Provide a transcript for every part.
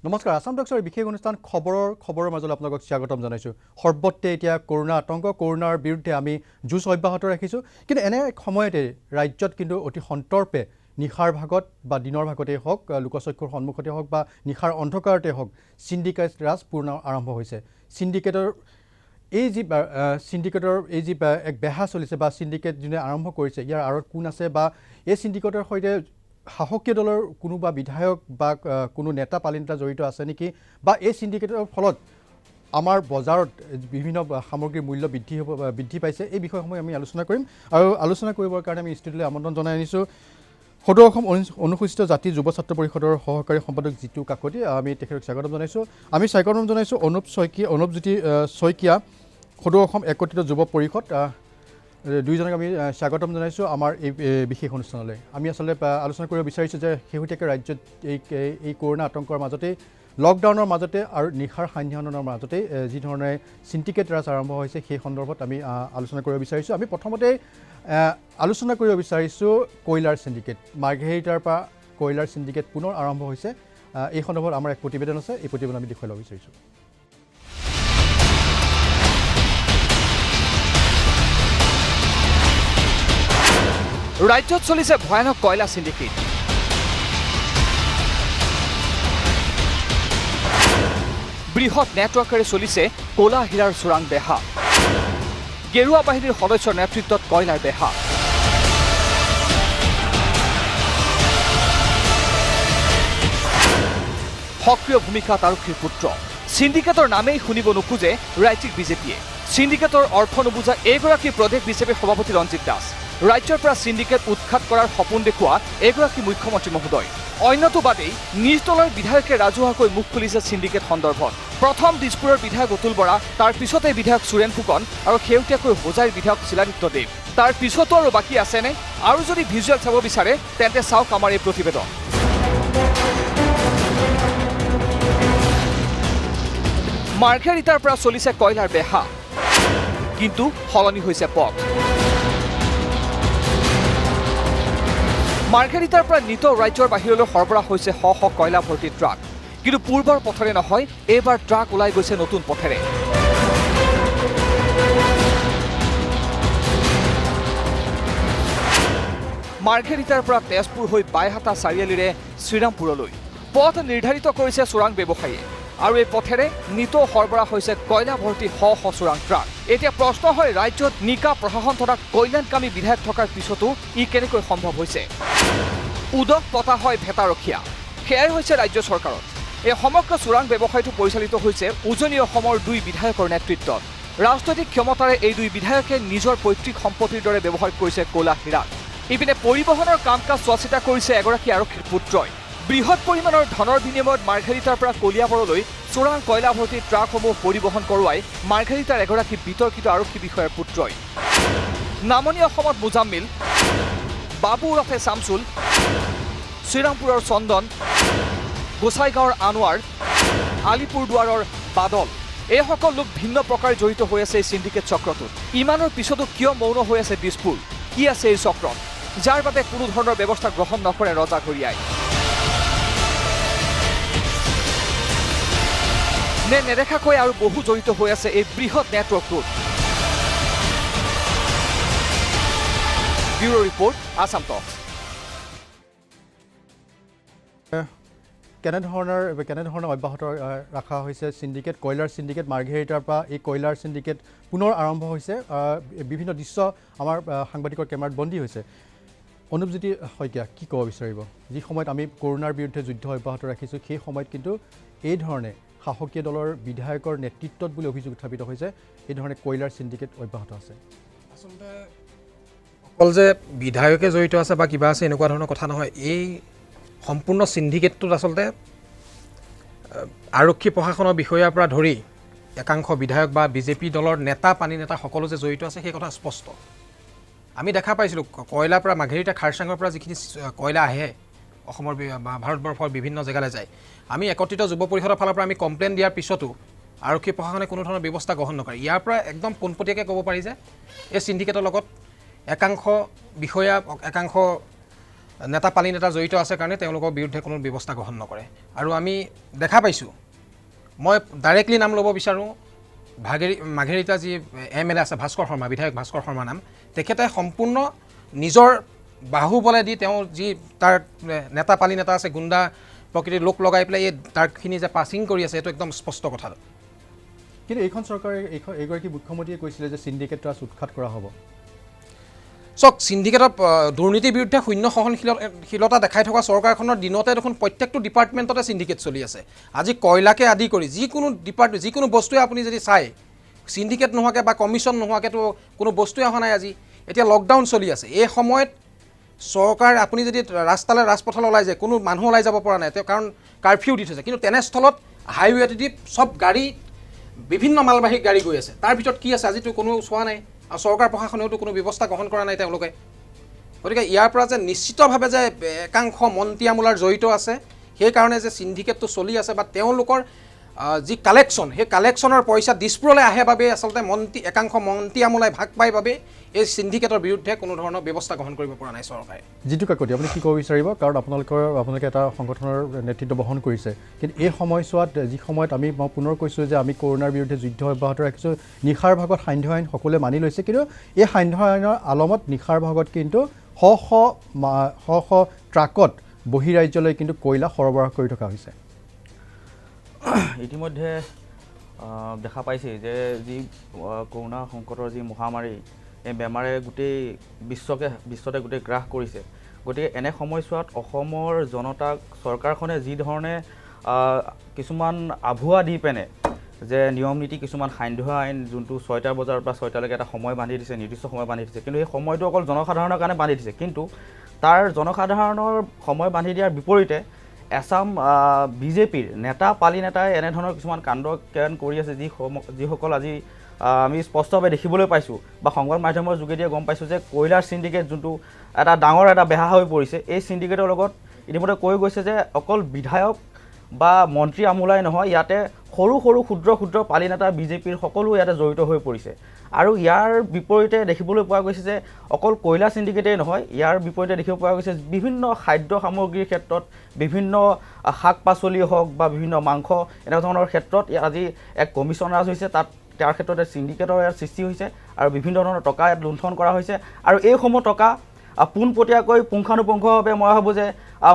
নমস্কাৰ আসাম টক্সৰ বিশেষ অনুষ্ঠান খবৰৰ মাজলৈ আপোনালোকক স্বাগতম জনাইছোঁ সৰ্বত্ৰে এতিয়া কৰোনা আতংক কৰোনাৰ বিৰুদ্ধে আমি যুঁজ অব্যাহত ৰাখিছোঁ কিন্তু এনে সময়তে ৰাজ্যত কিন্তু অতি সন্তৰ্পে নিশাৰ ভাগত বা দিনৰ ভাগতেই হওক লোকচক্ষুৰ সন্মুখতে হওক বা নিশাৰ অন্ধকাৰতে হওক সিন্ডিকেট ৰাজ পূৰ্ণ আৰম্ভ হৈছে সিন্ডিকেটৰ এই যি এক বেহা চলিছে বা সিন্ডিকেট যোনে আৰম্ভ কৰিছে ইয়াৰ আঁৰত কোন আছে বা এই সিন্ডিকেটৰ সৈতে সাহসীয় দলৰ কোনোবা বিধায়ক বা কোনো নেতা পালিনেতা জড়িত আছে নেকি বা এই সিন্ডিকেটৰ ফলত আমাৰ বজাৰত বিভিন্ন সামগ্ৰীৰ মূল্য বৃদ্ধি পাইছে এই বিষয়সমূহ আমি আলোচনা কৰিম আৰু আলোচনা কৰিবৰ কাৰণে আমি ষ্টুডিঅ'লৈ আমন্ত্ৰণ জনাই আনিছোঁ সদৌ অসম অনুসূচিত জাতি যুৱ ছাত্ৰ পৰিষদৰ সহকাৰী সম্পাদক জিতু কাকতি আমি তেখেতক স্বাগতম জনাইছোঁ আমি স্বাগতম জনাইছোঁ অনুপজ্যোতি শইকীয়া সদৌ অসম একত্ৰিত যুৱ পৰিষদ দুইজনক আমি স্বাগতম জনাইছোঁ আমাৰ এই বিশেষ অনুষ্ঠানলৈ আমি আচলতে আলোচনা কৰিব বিচাৰিছোঁ যে শেহতীয়াকৈ ৰাজ্যত এই কৰোনা আতংকৰ মাজতেই লকডাউনৰ মাজতে আৰু নিশাৰ সান্ধ্যায়নৰ মাজতেই যি ধৰণে সিন্ডিকেট ৰাজ আৰম্ভ হৈছে সেই সন্দৰ্ভত আমি আলোচনা কৰিব বিচাৰিছোঁ আমি প্ৰথমতে আলোচনা কৰিব বিচাৰিছোঁ কয়লাৰ সিন্ডিকেট মাৰ্ঘেৰিটাৰ পৰা কয়লাৰ সিন্ডিকেট পুনৰ আৰম্ভ হৈছে এই সন্দৰ্ভত আমাৰ এক প্ৰতিবেদন আছে এই প্ৰতিবেদন আমি দেখুৱাই ল'ব বিচাৰিছোঁ ৰাজ্যত চলিছে ভয়ানক কয়লা সিন্ডিকেট বৃহৎ নেটৱৰ্কেৰে চলিছে কলা হীৰাৰ চোৰাং বেহা গেৰুৱা বাহিনীৰ সদস্যৰ নেতৃত্বত কয়লাৰ বেহা সক্ৰিয় ভূমিকাত আৰক্ষীৰ পুত্ৰ সিন্ডিকেটৰ নামেই শুনিব নোখোজে ৰাজ্যিক বিজেপিয়ে সিন্ডিকেটৰ অৰ্থ নুবুজা এইগৰাকী প্ৰদেশ বিজেপিৰ সভাপতি ৰঞ্জিত দাস ৰাজ্যৰ পৰা সিন্ডিকেট উৎখাত কৰাৰ সপোন দেখুওৱা এগৰাকী মুখ্যমন্ত্ৰী মহোদয় অন্যটো বাদেই নিজ দলৰ বিধায়কে ৰাজহুৱাকৈ মুখ খুলিছে সিন্ডিকেট সন্দৰ্ভত প্ৰথম দিছপুৰৰ বিধায়ক অতুল বৰা তাৰ পিছতে বিধায়ক সুৰেন ফুকন আৰু শেহতীয়াকৈ হোজাইৰ বিধায়ক শিলাদিত্য দেৱ তাৰ পিছতো আৰু বাকী আছেনে আৰু যদি ভিজুৱেল চাব বিচাৰে তেন্তে চাওক আমাৰ এই প্ৰতিবেদন মাৰ্ঘেৰিটাৰ পৰা চলিছে কয়লাৰ বেহা কিন্তু সলনি হৈছে পথ মাৰ্ঘেৰিটাৰ পৰা নিত ৰাজ্যৰ বাহিৰলৈ সৰবৰাহ হৈছে শ শ কয়লা ভৰ্তি ট্ৰাক কিন্তু পূৰ্বৰ পথৰে নহয় এইবাৰ ট্ৰাক ওলাই গৈছে নতুন পথেৰে মাৰ্ঘেৰিটাৰ পৰা তেজপুৰ হৈ বাইহাটা চাৰিআলিৰে শ্ৰীৰামপুৰলৈ পথ নিৰ্ধাৰিত কৰিছে চোৰাং ব্যৱসায়ীয়ে আৰু এই পথেৰে নিত সৰবৰাহ হৈছে কয়লা ভৰ্তি শ শ চোৰাং ট্ৰাক এতিয়া প্ৰশ্ন হয় ৰাজ্যত নিকা প্ৰশাসন তথা কল্যাণকামী বিধায়ক থকাৰ পিছতো ই কেনেকৈ সম্ভৱ হৈছে উদক পতা হয় ভেটাৰখীয়া সেয়াই হৈছে ৰাজ্য চৰকাৰত এই সমগ্ৰ চোৰাং ব্যৱসায়টো পৰিচালিত হৈছে উজনি অসমৰ দুই বিধায়কৰ নেতৃত্বত ৰাজনৈতিক ক্ষমতাৰে এই দুই বিধায়কে নিজৰ পৈতৃক সম্পত্তিৰ দৰে ব্যৱহাৰ কৰিছে কলা হীৰাক ইপিনে পৰিবহণৰ কাম কাজ চোৱা চিতা কৰিছে এগৰাকী আৰক্ষীৰ পুত্ৰই বৃহৎ পৰিমাণৰ ধনৰ বিনিময়ত মাৰ্ঘেৰিটাৰ পৰা কলিয়াবৰলৈ চোৰাং কয়লা ভৰ্তি ট্ৰাকসমূহ পৰিবহণ কৰোৱাই মাৰ্ঘেৰিটাৰ এগৰাকী বিতৰ্কিত আৰক্ষী বিষয়াৰ পুত্ৰই নামনি অসমত মুজাম্মিল বাবু ওৰফে শামছুল শ্ৰীৰামপুৰৰ চন্দন গোসাইগাঁৱৰ আনোৱাৰ আলিপুৰদুৱাৰৰ বাদল এইসকল লোক ভিন্ন প্ৰকাৰে জড়িত হৈ আছে এই সিন্ডিকেট চক্ৰটোত ইমানৰ পিছতো কিয় মৌন হৈ আছে দিছপুৰ কি আছে এই চক্ৰত যাৰ বাবে কোনো ধৰণৰ ব্যৱস্থা গ্ৰহণ নকৰে ৰজাঘৰীয়াই নে নেদেখাকৈ আৰু বহু জড়িত হৈ আছে এই বৃহৎ নেটৱৰ্কটোত ব্যুৰো ৰিপৰ্ট আসাম টক্স কেনেধৰণৰ অব্যাহত ৰখা হৈছে সিন্ডিকেট কয়লাৰ সিন্ডিকেট মাৰ্ঘেৰিটাৰ পৰা এই কয়লাৰ সিন্ডিকেট পুনৰ আৰম্ভ হৈছে বিভিন্ন দৃশ্য আমাৰ সাংবাদিকৰ কেমেৰাত বন্দী হৈছে অনুপজ্যোতি শইকীয়া কি ক'ব বিচাৰিব যি সময়ত আমি কৰোনাৰ বিৰুদ্ধে যুদ্ধ অব্যাহত ৰাখিছোঁ সেই সময়ত কিন্তু এই ধৰণে সাহসীয় দলৰ বিধায়কৰ নেতৃত্বত বুলি অভিযোগ উত্থাপিত হৈছে এই ধৰণে কয়লাৰ সিন্ডিকেট অব্যাহত আছে আচলতে অকল যে বিধায়কে জড়িত আছে বা কিবা আছে এনেকুৱা ধৰণৰ কথা নহয় এই সম্পূৰ্ণ সিন্ডিকেটটোত আচলতে আৰক্ষী প্ৰশাসনৰ বিষয়াৰ পৰা ধৰি একাংশ বিধায়ক বা বিজেপি দলৰ নেতা পানী নেতা সকলো যে জড়িত আছে সেই কথা স্পষ্ট আমি দেখা পাইছিলোঁ কয়লাৰ পৰা মাৰ্ঘেৰিটা খাৰচাঙৰ পৰা যিখিনি কয়লা আহে অসমৰ ভাৰতবৰ্ষৰ বিভিন্ন জেগালৈ যায় আমি একত্ৰিত যুৱ পৰিষদৰ ফালৰ পৰা আমি কমপ্লেইন দিয়াৰ পিছতো আৰক্ষী প্ৰশাসনে কোনো ধৰণৰ ব্যৱস্থা গ্ৰহণ নকৰে ইয়াৰ পৰা একদম পোনপটীয়াকৈ ক'ব পাৰি যে এই সিন্ডিকেটৰ লগত একাংশ বিষয়া একাংশ নেতা পালি নেতা জড়িত আছে কাৰণে তেওঁলোকৰ বিৰুদ্ধে কোনো ব্যৱস্থা গ্ৰহণ নকৰে আৰু আমি দেখা পাইছোঁ মই ডাইৰেক্টলি নাম ল'ব বিচাৰোঁ মাঘেৰিটা যি MLA আছে ভাস্কৰ শৰ্মা বিধায়ক ভাস্কৰ শৰ্মা নাম তেখেতে সম্পূৰ্ণ নিজৰ বাহুবলে দি তেওঁ যি তাৰ নেতা পালি নেতা আছে গুণ্ডা প্ৰকৃতিৰ লোক লগাই পেলাই এই তাৰখিনি যে পাছিং কৰি আছে এইটো একদম স্পষ্ট কথা কিন্তু এইখন চৰকাৰে এইগৰাকী মুখ্যমন্ত্ৰীয়ে কৈছিলে যে চিণ্ডিকেট ৰাজ উৎখাত কৰা হ'ব চক চিণ্ডিকেটৰ দুৰ্নীতিৰ বিৰুদ্ধে শূন্য সহনশীলতা দেখাই থকা চৰকাৰখনৰ দিনতে দেখোন প্ৰত্যেকটো ডিপাৰ্টমেণ্টতে চিণ্ডিকেট চলি আছে আজি কয়লাকে আদি কৰি যিকোনো বস্তুৱে আপুনি যদি চায় চিণ্ডিকেট নোহোৱাকৈ বা কমিশ্যন নোহোৱাকৈতো কোনো বস্তুৱে অহা নাই আজি এতিয়া লকডাউন চলি আছে এই সময়ত চৰকাৰ আপুনি যদি ৰাজপথলৈ ওলাই যায় কোনো মানুহ ওলাই যাব পৰা নাই কাৰণ কাৰফিউ দি থৈছে কিন্তু তেনেস্থলত হাইৱেদি চব গাড়ী বিভিন্ন মালবাহী গাড়ী গৈ আছে তাৰ ভিতৰত কি আছে আজিতো কোনো চোৱা নাই আৰু চৰকাৰ প্ৰশাসনেওতো কোনো ব্যৱস্থা গ্ৰহণ কৰা নাই তেওঁলোকে গতিকে ইয়াৰ পৰা যে নিশ্চিতভাৱে যে একাংশ মন্ত্ৰী আমোলাৰ জড়িত আছে সেইকাৰণে যে চিণ্ডিকেটটো চলি আছে বা তেওঁলোকৰ যি কালেকশ্যন সেই কালেকশ্যনৰ পইচা দিছপুৰলৈ আহে বাবে আচলতে একাংশ মন্ত্ৰী আমোলাই ভাগ পায় বাবে এই চিণ্ডিকেটৰ বিৰুদ্ধে কোনো ধৰণৰ ব্যৱস্থা গ্ৰহণ কৰিব পৰা নাই চৰকাৰে জিতু কাকতি আপুনি কি ক'ব বিচাৰিব কাৰণ আপোনালোকে এটা সংগঠনৰ নেতৃত্ব বহন কৰিছে কিন্তু এই সময়ছোৱাত যি সময়ত মই পুনৰ কৈছোঁ যে আমি কৰোণাৰ বিৰুদ্ধে যুদ্ধ অব্যাহত ৰাখিছোঁ নিশাৰ ভাগত সান্ধ্য আইন সকলোৱে মানি লৈছে কিন্তু এই সান্ধ্য আইনৰ আলমত নিশাৰ ভাগত কিন্তু শ ট্ৰাকত বহিৰাজ্যলৈ কিন্তু কয়লা সৰবৰাহ কৰি থকা হৈছে ইতিমধ্যে দেখা পাইছে যে যি কৰোণা সংকটৰ যি মহামাৰী এই বেমাৰে গোটেই বিশ্বতে গোটেই গ্ৰাস কৰিছে গতিকে এনে সময়ছোৱাত অসমৰ জনতাক চৰকাৰখনে যি ধৰণে কিছুমান আভুৱা দি পেনে যে নিয়ম নীতি কিছুমান সান্ধ্য আইন যোনটো 6টা বজাৰ পৰা 6টালৈকে এটা সময় বান্ধি দিছে নিৰ্দিষ্ট সময় বান্ধি দিছে কিন্তু এই সময়টো অকল জনসাধাৰণৰ কাৰণে বান্ধি দিছে কিন্তু তাৰ জনসাধাৰণৰ সময় বান্ধি দিয়াৰ বিপৰীতে এছাম বিজেপিৰ নেতা পালি নেতাই এনেধৰণৰ কিছুমান কাণ্ড জ্ঞান কৰি আছে যিসকল আজি আমি স্পষ্টভাৱে দেখিবলৈ পাইছোঁ বা সংবাদ মাধ্যমৰ যোগেদিয়ে গম পাইছোঁ যে কয়লাৰ চিণ্ডিকেট যোনটো এটা ডাঙৰ এটা বেহা হৈ পৰিছে এই চিণ্ডিকেটৰ লগত ইতিমধ্যে কৈ গৈছে যে অকল বিধায়ক বা মন্ত্ৰী আমোলাই নহয় ইয়াতে সৰু ক্ষুদ্ৰ পালি নেতা বিজেপিৰ সকলো ইয়াতে জড়িত হৈ পৰিছে আৰু ইয়াৰ বিপৰীতে দেখিবলৈ পোৱা গৈছে যে অকল কয়লা চিণ্ডিকেটেই নহয় ইয়াৰ বিপৰীতে দেখিব পোৱা গৈছে বিভিন্ন খাদ্য সামগ্ৰীৰ ক্ষেত্ৰত বিভিন্ন শাক পাচলি হওক বা বিভিন্ন মাংস এনেধৰণৰ ক্ষেত্ৰত আজি এক কমিশ্যন ৰাজ হৈছে তাৰ ক্ষেত্ৰতে চিণ্ডিকেটৰ ইয়াৰ সৃষ্টি হৈছে আৰু বিভিন্ন ধৰণৰ টকা ইয়াত লুণ্ঠন কৰা হৈছে আৰু এইসমূহ টকা পোনপটীয়াকৈ পুংখানুপুংখভাৱে মই ভাবোঁ যে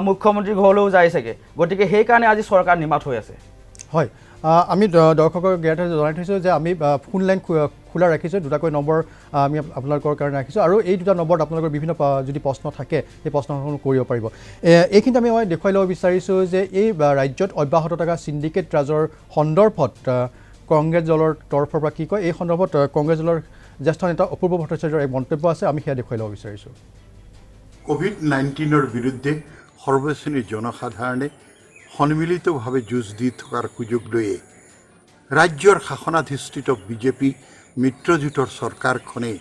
মুখ্যমন্ত্ৰীৰ ঘৰলৈও যায় চাগে গতিকে সেইকাৰণে আজি চৰকাৰ নিমাত হৈ আছে হয় আমি দৰ্শকৰ জ্ঞাতে জনাই থৈছোঁ যে আমি ফোন লাইন খোলা ৰাখিছোঁ দুটাকৈ নম্বৰ আমি আপোনালোকৰ কাৰণে ৰাখিছোঁ আৰু এই দুটা নম্বৰত আপোনালোকৰ বিভিন্ন যদি প্ৰশ্ন থাকে সেই প্ৰশ্নসমূহ কৰিব পাৰিব এইখিনিতে মই দেখুৱাই ল'ব বিচাৰিছোঁ যে এই ৰাজ্যত অব্যাহত থকা চিণ্ডিকেট ৰাজৰ সন্দৰ্ভত কংগ্ৰেছ দলৰ তৰফৰ পৰা কি কয় এই সন্দৰ্ভত কংগ্ৰেছ দলৰ জ্যেষ্ঠ নেতা অপূৰ্ব ভট্টাচাৰ্যৰ এক মন্তব্য আছে আমি সেয়া দেখুৱাই ল'ব বিচাৰিছোঁ কোভিড-19 বিৰুদ্ধে সৰ্বশ্ৰেণীৰ জনসাধাৰণে সন্মিলিতভাৱে যুঁজ দি থকাৰ সুযোগ লৈয়ে ৰাজ্যৰ শাসনাধিষ্ঠিত বিজেপি মিত্ৰজোঁটৰ চৰকাৰখনে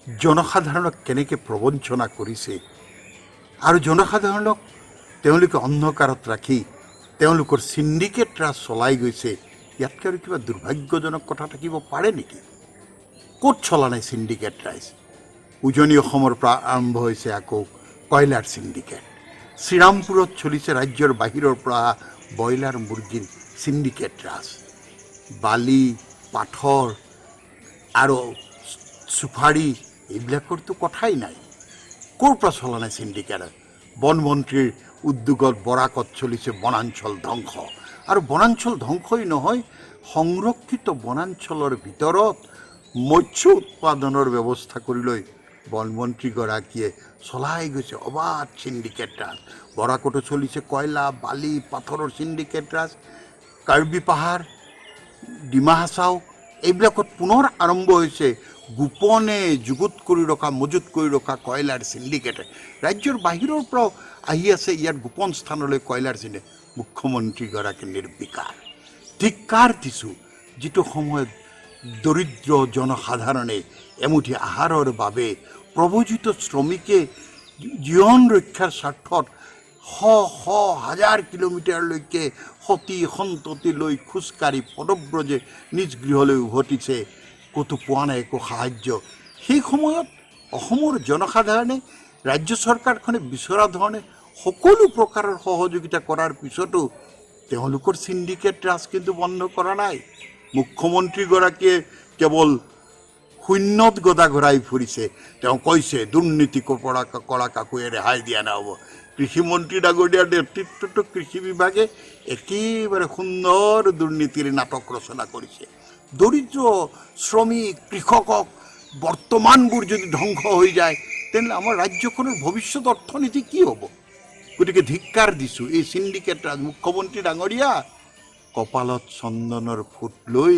জনসাধাৰণক কেনেকৈ প্ৰবঞ্চনা কৰিছে আৰু জনসাধাৰণক তেওঁলোকে অন্ধকাৰত ৰাখি তেওঁলোকৰ চিণ্ডিকেট ৰাজ চলাই গৈছে ইয়াতকৈ আৰু কিবা দুৰ্ভাগ্যজনক কথা থাকিব পাৰে নেকি ক'ত চলা নাই চিণ্ডিকেট ৰাজ উজনি অসমৰ পৰা আৰম্ভ হৈছে আকৌ কয়লাৰ চিণ্ডিকেট শ্ৰীৰামপুৰত চলিছে ৰাজ্যৰ বাহিৰৰ পৰা ব্ৰইলাৰ মুৰ্গীৰ চিণ্ডিকেট ৰাজ বালি পাথৰ আৰু চুফাৰী এইবিলাকৰতো কথাই নাই ক'ৰ পৰা চলা নাই চিণ্ডিকেট বনমন্ত্ৰীৰ উদ্যোগত বৰাকত চলিছে বনাঞ্চল ধ্বংস আৰু বনাঞ্চল ধ্বংসই নহয় সংৰক্ষিত বনাঞ্চলৰ ভিতৰত মৎস্য উৎপাদনৰ ব্যৱস্থা কৰি লৈ বনমন্ত্ৰীগৰাকীয়ে চলাই গৈছে অবাধ চিণ্ডিকেট ৰাজ বৰাকতো চলিছে কয়লা বালি পাথৰৰ চিণ্ডিকেট ৰাজ কাৰ্বি পাহাৰ ডিমা হাছাও এইবিলাকত পুনৰ আৰম্ভ হৈছে গোপনে যুগুত কৰি ৰখা মজুত কৰি ৰখা কয়লাৰ চিণ্ডিকেট ৰাজ্যৰ বাহিৰৰ পৰাও আহি আছে ইয়াৰ গোপন স্থানলৈ কয়লাৰ চিণ্ডিকেট মুখ্যমন্ত্ৰীগৰাকী নিৰ্বিকাৰ ধিক্কাৰ দিছোঁ যিটো সময়ত দৰিদ্ৰ জনসাধাৰণে এমুঠি আহাৰৰ বাবে প্ৰব্ৰজিত শ্ৰমিকে জীৱন ৰক্ষাৰ স্বাৰ্থত শ হাজাৰ কিলোমিটাৰলৈকে সতী সন্ততি লৈ খোজকাঢ়ি পদব্ৰজে নিজ গৃহলৈ উভতিছে ক'তো পোৱা নাই একো সাহায্য সেই সময়ত অসমৰ জনসাধাৰণে ৰাজ্য চৰকাৰখনে বিচৰা ধৰণে সকলো প্ৰকাৰৰ সহযোগিতা কৰাৰ পিছতো তেওঁলোকৰ চিণ্ডিকেট ৰাজ কিন্তু বন্ধ কৰা নাই। মুখ্যমন্ত্ৰীগৰাকীয়ে কেৱল শূন্যত গদা ঘূৰাই ফুৰিছে। তেওঁ কৈছে দুৰ্নীতি কৰা কাকোৱে ৰেহাই দিয়া নহ'ব। কৃষিমন্ত্ৰী ডাঙৰীয়াৰ নেতৃত্বতো কৃষি বিভাগে একেবাৰে সুন্দৰ দুৰ্নীতিৰ নাটক ৰচনা কৰিছে। দৰিদ্ৰ শ্ৰমিক কৃষকক বৰ্তমানবোৰ যদি ধ্বংস হৈ যায় তেনেহ'লে আমাৰ ৰাজ্যখনৰ ভৱিষ্যত অৰ্থনীতি কি হ'ব? গতিকে ধিক্কাৰ দিছোঁ এই চিণ্ডিকেট ৰাজ। মুখ্যমন্ত্ৰী ডাঙৰীয়া কপালত চন্দনৰ ফুট লৈ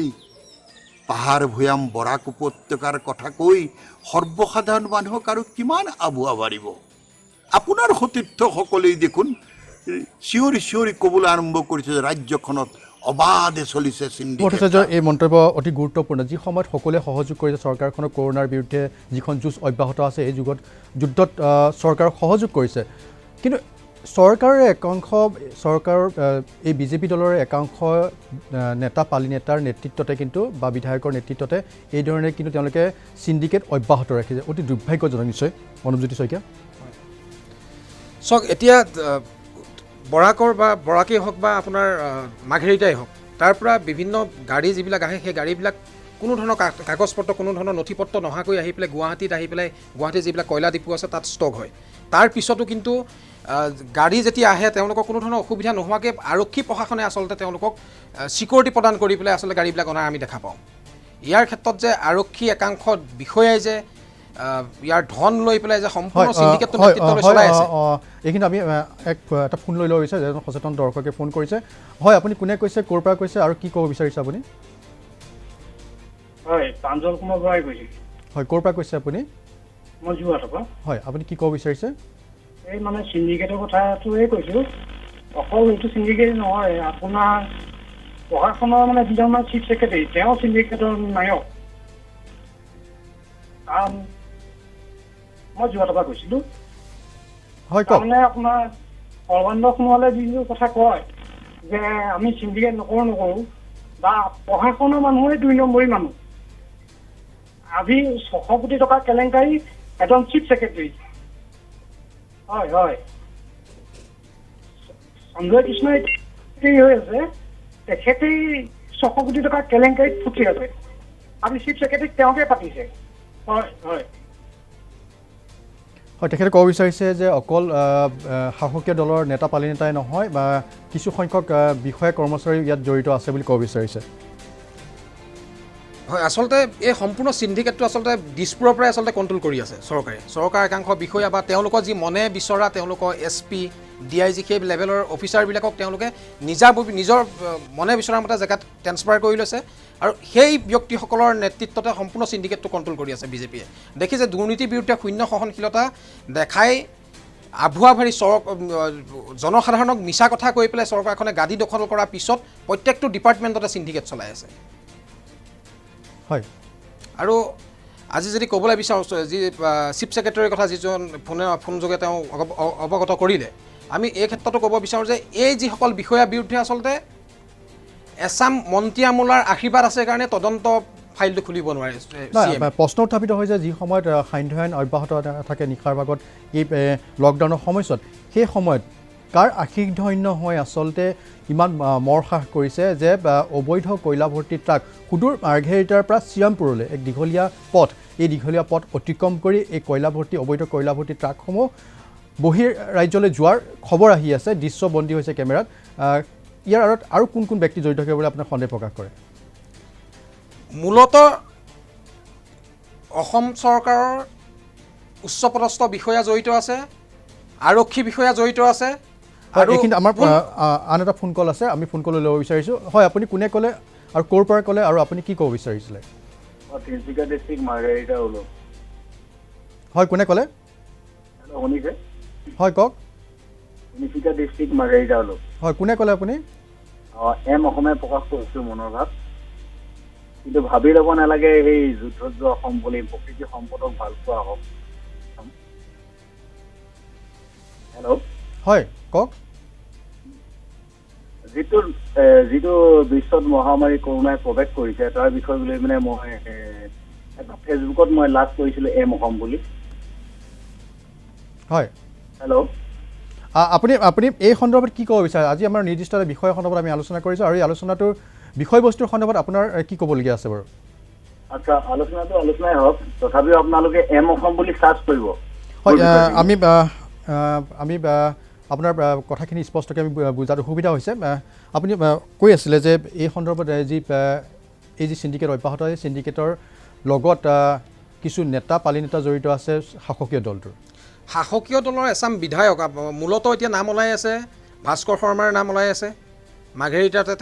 পাহাৰ ভৈয়াম বৰাক উপত্যকাৰ কথা কৈ সৰ্বসাধাৰণ মানুহক আৰু কিমান আবুৱা বাঢ়িব? আপোনাৰ সতীৰ্থসকলেই দেখোন চিঞৰি চিঞৰি ক'বলৈ আৰম্ভ কৰিছে যে ৰাজ্যখনত অবাধে চলিছে চিণ্ডিকেট। ভট্টাচাৰ্য এই মন্তব্য অতি গুৰুত্বপূৰ্ণ। যি সময়ত সকলোৱে সহযোগ কৰিছে চৰকাৰখনৰ কৰোণাৰ বিৰুদ্ধে যিখন যুঁজ অব্যাহত আছে, এই যুদ্ধত চৰকাৰক সহযোগ কৰিছে, কিন্তু চৰকাৰৰ একাংশ এই বিজেপি দলৰ একাংশ নেতা পালি নেতাৰ নেতৃত্বতে কিন্তু বা বিধায়কৰ নেতৃত্বতে এই ধৰণে কিন্তু তেওঁলোকে চিণ্ডিকেট অব্যাহত ৰাখিছে। অতি দুৰ্ভাগ্যজনক নিশ্চয়। অনুপজ্যোতি শইকীয়া, চাওক এতিয়া বৰাকৰ বা বৰাকেই হওক বা আপোনাৰ মাঘেৰিটাই হওক, তাৰ পৰা বিভিন্ন গাড়ী যিবিলাক আহে সেই গাড়ীবিলাক কোনো ধৰণৰ কাগজ পত্ৰ কোনো ধৰণৰ নথি পত্ৰ নোহোৱাকৈ আহি পেলাই গুৱাহাটীত আহি পেলাই গুৱাহাটীৰ যিবিলাক কয়লা ডিপু আছে তাত ষ্টক হয়। তাৰ পিছতো কিন্তু গাড়ী যেতিয়া আহে তেওঁলোকক কোনো ধৰণৰ অসুবিধা নোহোৱাকৈ আৰক্ষী প্ৰশাসনে আচলতে তেওঁলোকক ছিকিউৰিটি প্ৰদান কৰি পেলাই আচলতে গাড়ীবিলাক অনা আমি দেখা পাওঁ। ইয়াৰ ক্ষেত্ৰত যে আৰক্ষী একাংশ বিষয়াই যে ইয়াৰ ধন লৈ পেলাই যে সম্পূৰ্ণ চিণ্ডিকেটটো নেতৃত্ব চলাই আছে, এইখিনি আমি এটা ফোন লৈ ল'ব বিচাৰিছোঁ। এজন সচেতন দৰ্শকে ফোন কৰিছে। হয়, আপুনি কোনে কৈছে, ক'ৰ পৰা কৈছে আৰু কি ক'ব বিচাৰিছে আপুনি? হয়, প্ৰাঞ্জল কুমাৰ বৰাই কৈছোঁ। হয়, ক'ৰ পৰা কৈছে আপুনি? মই যোৰহাটৰ পৰা। হয়, আপুনি কি ক'ব বিচাৰিছে? এই মানে চিণ্ডিকেটৰ কথাটোৱে কৈছোঁ। অকল এইটো চিণ্ডিকেট নহয়, আপোনাৰ প্ৰশাসনৰ মানে যিজন মানে চিফ ছেক্ৰেটাৰী তেওঁ চিণ্ডিকেটৰ নায়ক। কাৰণ মই যোৰহাটৰ পৰা কৈছিলোঁ। হয়, কওক। তাৰমানে আপোনাৰ সৰ্বানন্দ সোণোৱালে যিটো কথা কয় যে আমি চিণ্ডিকেট নকৰোঁ বা প্ৰশাসনৰ মানুহে 2 নম্বৰী মানুহ। আজি 600 কোটি টকাৰ কেলেংকাৰী এজন চিফ ছেক্ৰেটাৰী। হয় হয়, সঞ্জয় কৃষ্ণই হৈ আছে, তেখেতেই 600 কোটি টকাৰ কেলেংকাৰীত ফুটি আছে। আজি চিফ ছেক্ৰেটাৰীক তেওঁকে পাতিছে। হয় হয় হয়, তেখেতে ক'ব বিচাৰিছে যে অকল শাসকীয় দলৰ নেতা পালি নেতাই নহয় বা কিছু সংখ্যক বিষয়া কৰ্মচাৰী ইয়াত জড়িত আছে বুলি ক'ব বিচাৰিছে। হয়, আচলতে এই সম্পূৰ্ণ চিণ্ডিকেটটো আচলতে দিছপুৰৰ পৰাই আচলতে কণ্ট্ৰল কৰি আছে চৰকাৰে। চৰকাৰ একাংশ বিষয়া বা তেওঁলোকৰ যি মনে বিচৰা তেওঁলোকৰ SP DIG সেই লেভেলৰ অফিচাৰবিলাকক তেওঁলোকে নিজৰ মনে বিচৰাৰ মতে জেগাত ট্ৰেন্সফাৰ কৰি লৈছে আৰু সেই ব্যক্তিসকলৰ নেতৃত্বতে সম্পূৰ্ণ চিণ্ডিকেটটো কণ্ট্ৰল কৰি আছে বিজেপিয়ে। দেখিছে দুৰ্নীতিৰ বিৰুদ্ধে শূন্য সহনশীলতা দেখাই আভুৱা ভাৰি জনসাধাৰণক মিছা কথা কৈ পেলাই চৰকাৰখনে গাদী দখল কৰাৰ পিছত প্ৰত্যেকটো ডিপাৰ্টমেণ্টতে চিণ্ডিকেট চলাই আছে। হয়, আৰু আজি যদি ক'বলৈ বিচাৰোঁ যি চিফ ছেক্ৰেটাৰীৰ কথা যিজন ফোনযোগে তেওঁ অৱগত কৰিলে, আমি এই ক্ষেত্ৰতো ক'ব বিচাৰোঁ যে এই যিসকল বিষয়াৰ বিৰুদ্ধে আচলতে এছাম মন্ত্ৰী আমোলাৰ আশীৰ্বাদ আছে কাৰণে তদন্ত ফাইলটো খুলিব নোৱাৰে। প্ৰশ্ন উত্থাপিত হয় যে যি সময়ত সান্ধ্য আইন অব্যাহত থাকে নিশাৰ ভাগত এই লকডাউনৰ সময়ছোৱাত, সেই সময়ত কাৰ আশীৰ্ধন্য হৈ আচলতে ইমান মৰসাহ কৰিছে যে অবৈধ কয়লা ভৰ্তি ট্ৰাক সুদূৰ মাৰ্ঘেৰিটাৰ পৰা শ্ৰীৰামপুৰলৈ এক দীঘলীয়া পথ, এই দীঘলীয়া পথ অতিক্ৰম কৰি এই অবৈধ কয়লা ভৰ্তি ট্ৰাকসমূহ বহিৰ ৰাজ্যলৈ যোৱাৰ খবৰ আহি আছে। দৃশ্যবন্দী হৈছে কেমেৰাত। ইয়াৰ আঁৰত আৰু কোন কোন ব্যক্তি জড়িত থাকে বুলি আপোনাৰ সন্দেহ প্ৰকাশ কৰে? মূলতঃ অসম চৰকাৰৰ উচ্চপদস্থ বিষয়া জড়িত আছে, আৰক্ষী বিষয়া জড়িত আছে। আৰু এইখিনি আমাৰ আন এটা ফোন কল আছে, আমি ফোন কল ল'ব বিচাৰিছোঁ। হয়, আপুনি কোনে ক'লে আৰু ক'ৰ পৰা ক'লে আৰু আপুনি কি ক'ব বিচাৰিছিলে? তিনিচুকীয়া ডিষ্ট্ৰিক্ট মাৰ্ঘেৰিটা ওলো। হয়, কোনে ক'লে? শুনিছে? হয়, কওক। তিনিচুকীয়া ডিষ্ট্ৰিক্ট মাৰ্ঘেৰিটা ওলো। হয়, কোনে ক'লে আপুনি? অসমীয়া প্ৰকাশ কৰিছোঁ মনৰ ভাৱ। কিন্তু ভাবি ল'ব নালাগে সেই যুদ্ধত যোৱা অসম বুলি, প্ৰকৃতি সম্পদক ভাল পোৱা হওক। হেল্ল', হয়, কওক। যিটো বিশ্বত মহামাৰী কৰোণাই প্ৰৱেশ কৰিছে তাৰ বিষয় লৈ মানে মই এটা ফেচবুকত মই লাষ্ট কৰিছিলোঁ অসম বুলি। হয় হেল্ল' আপুনি আপুনি এই সন্দৰ্ভত কি ক'ব বিচাৰে আজি আমাৰ নিৰ্দিষ্ট এটা বিষয় সন্দৰ্ভত আমি আলোচনা কৰিছোঁ আৰু এই আলোচনাটোৰ বিষয়বস্তুৰ সন্দৰ্ভত আপোনাৰ কি ক'বলগীয়া আছে বাৰু আচ্ছা আলোচনাটো আলোচনাই হওক তথাপিও আপোনালোকে এম অসম বুলি চাৰ্চ কৰিব হয় আমি আপোনাৰ কথাখিনি স্পষ্টকৈ আমি বুজাত অসুবিধা হৈছে আপুনি কৈ আছিলে যে এই সন্দৰ্ভত এই যি চিণ্ডিকেট অব্যাহত আছে চিণ্ডিকেটৰ লগত কিছু নেতা পালি নেতা জড়িত আছে শাসকীয় দলটোৰ শাসকীয় দলৰ এচাম বিধায়ক মূলতঃ এতিয়া নাম ওলাই আছে ভাস্কৰ শৰ্মাৰ নাম ওলাই আছে মাঘেৰিটাতে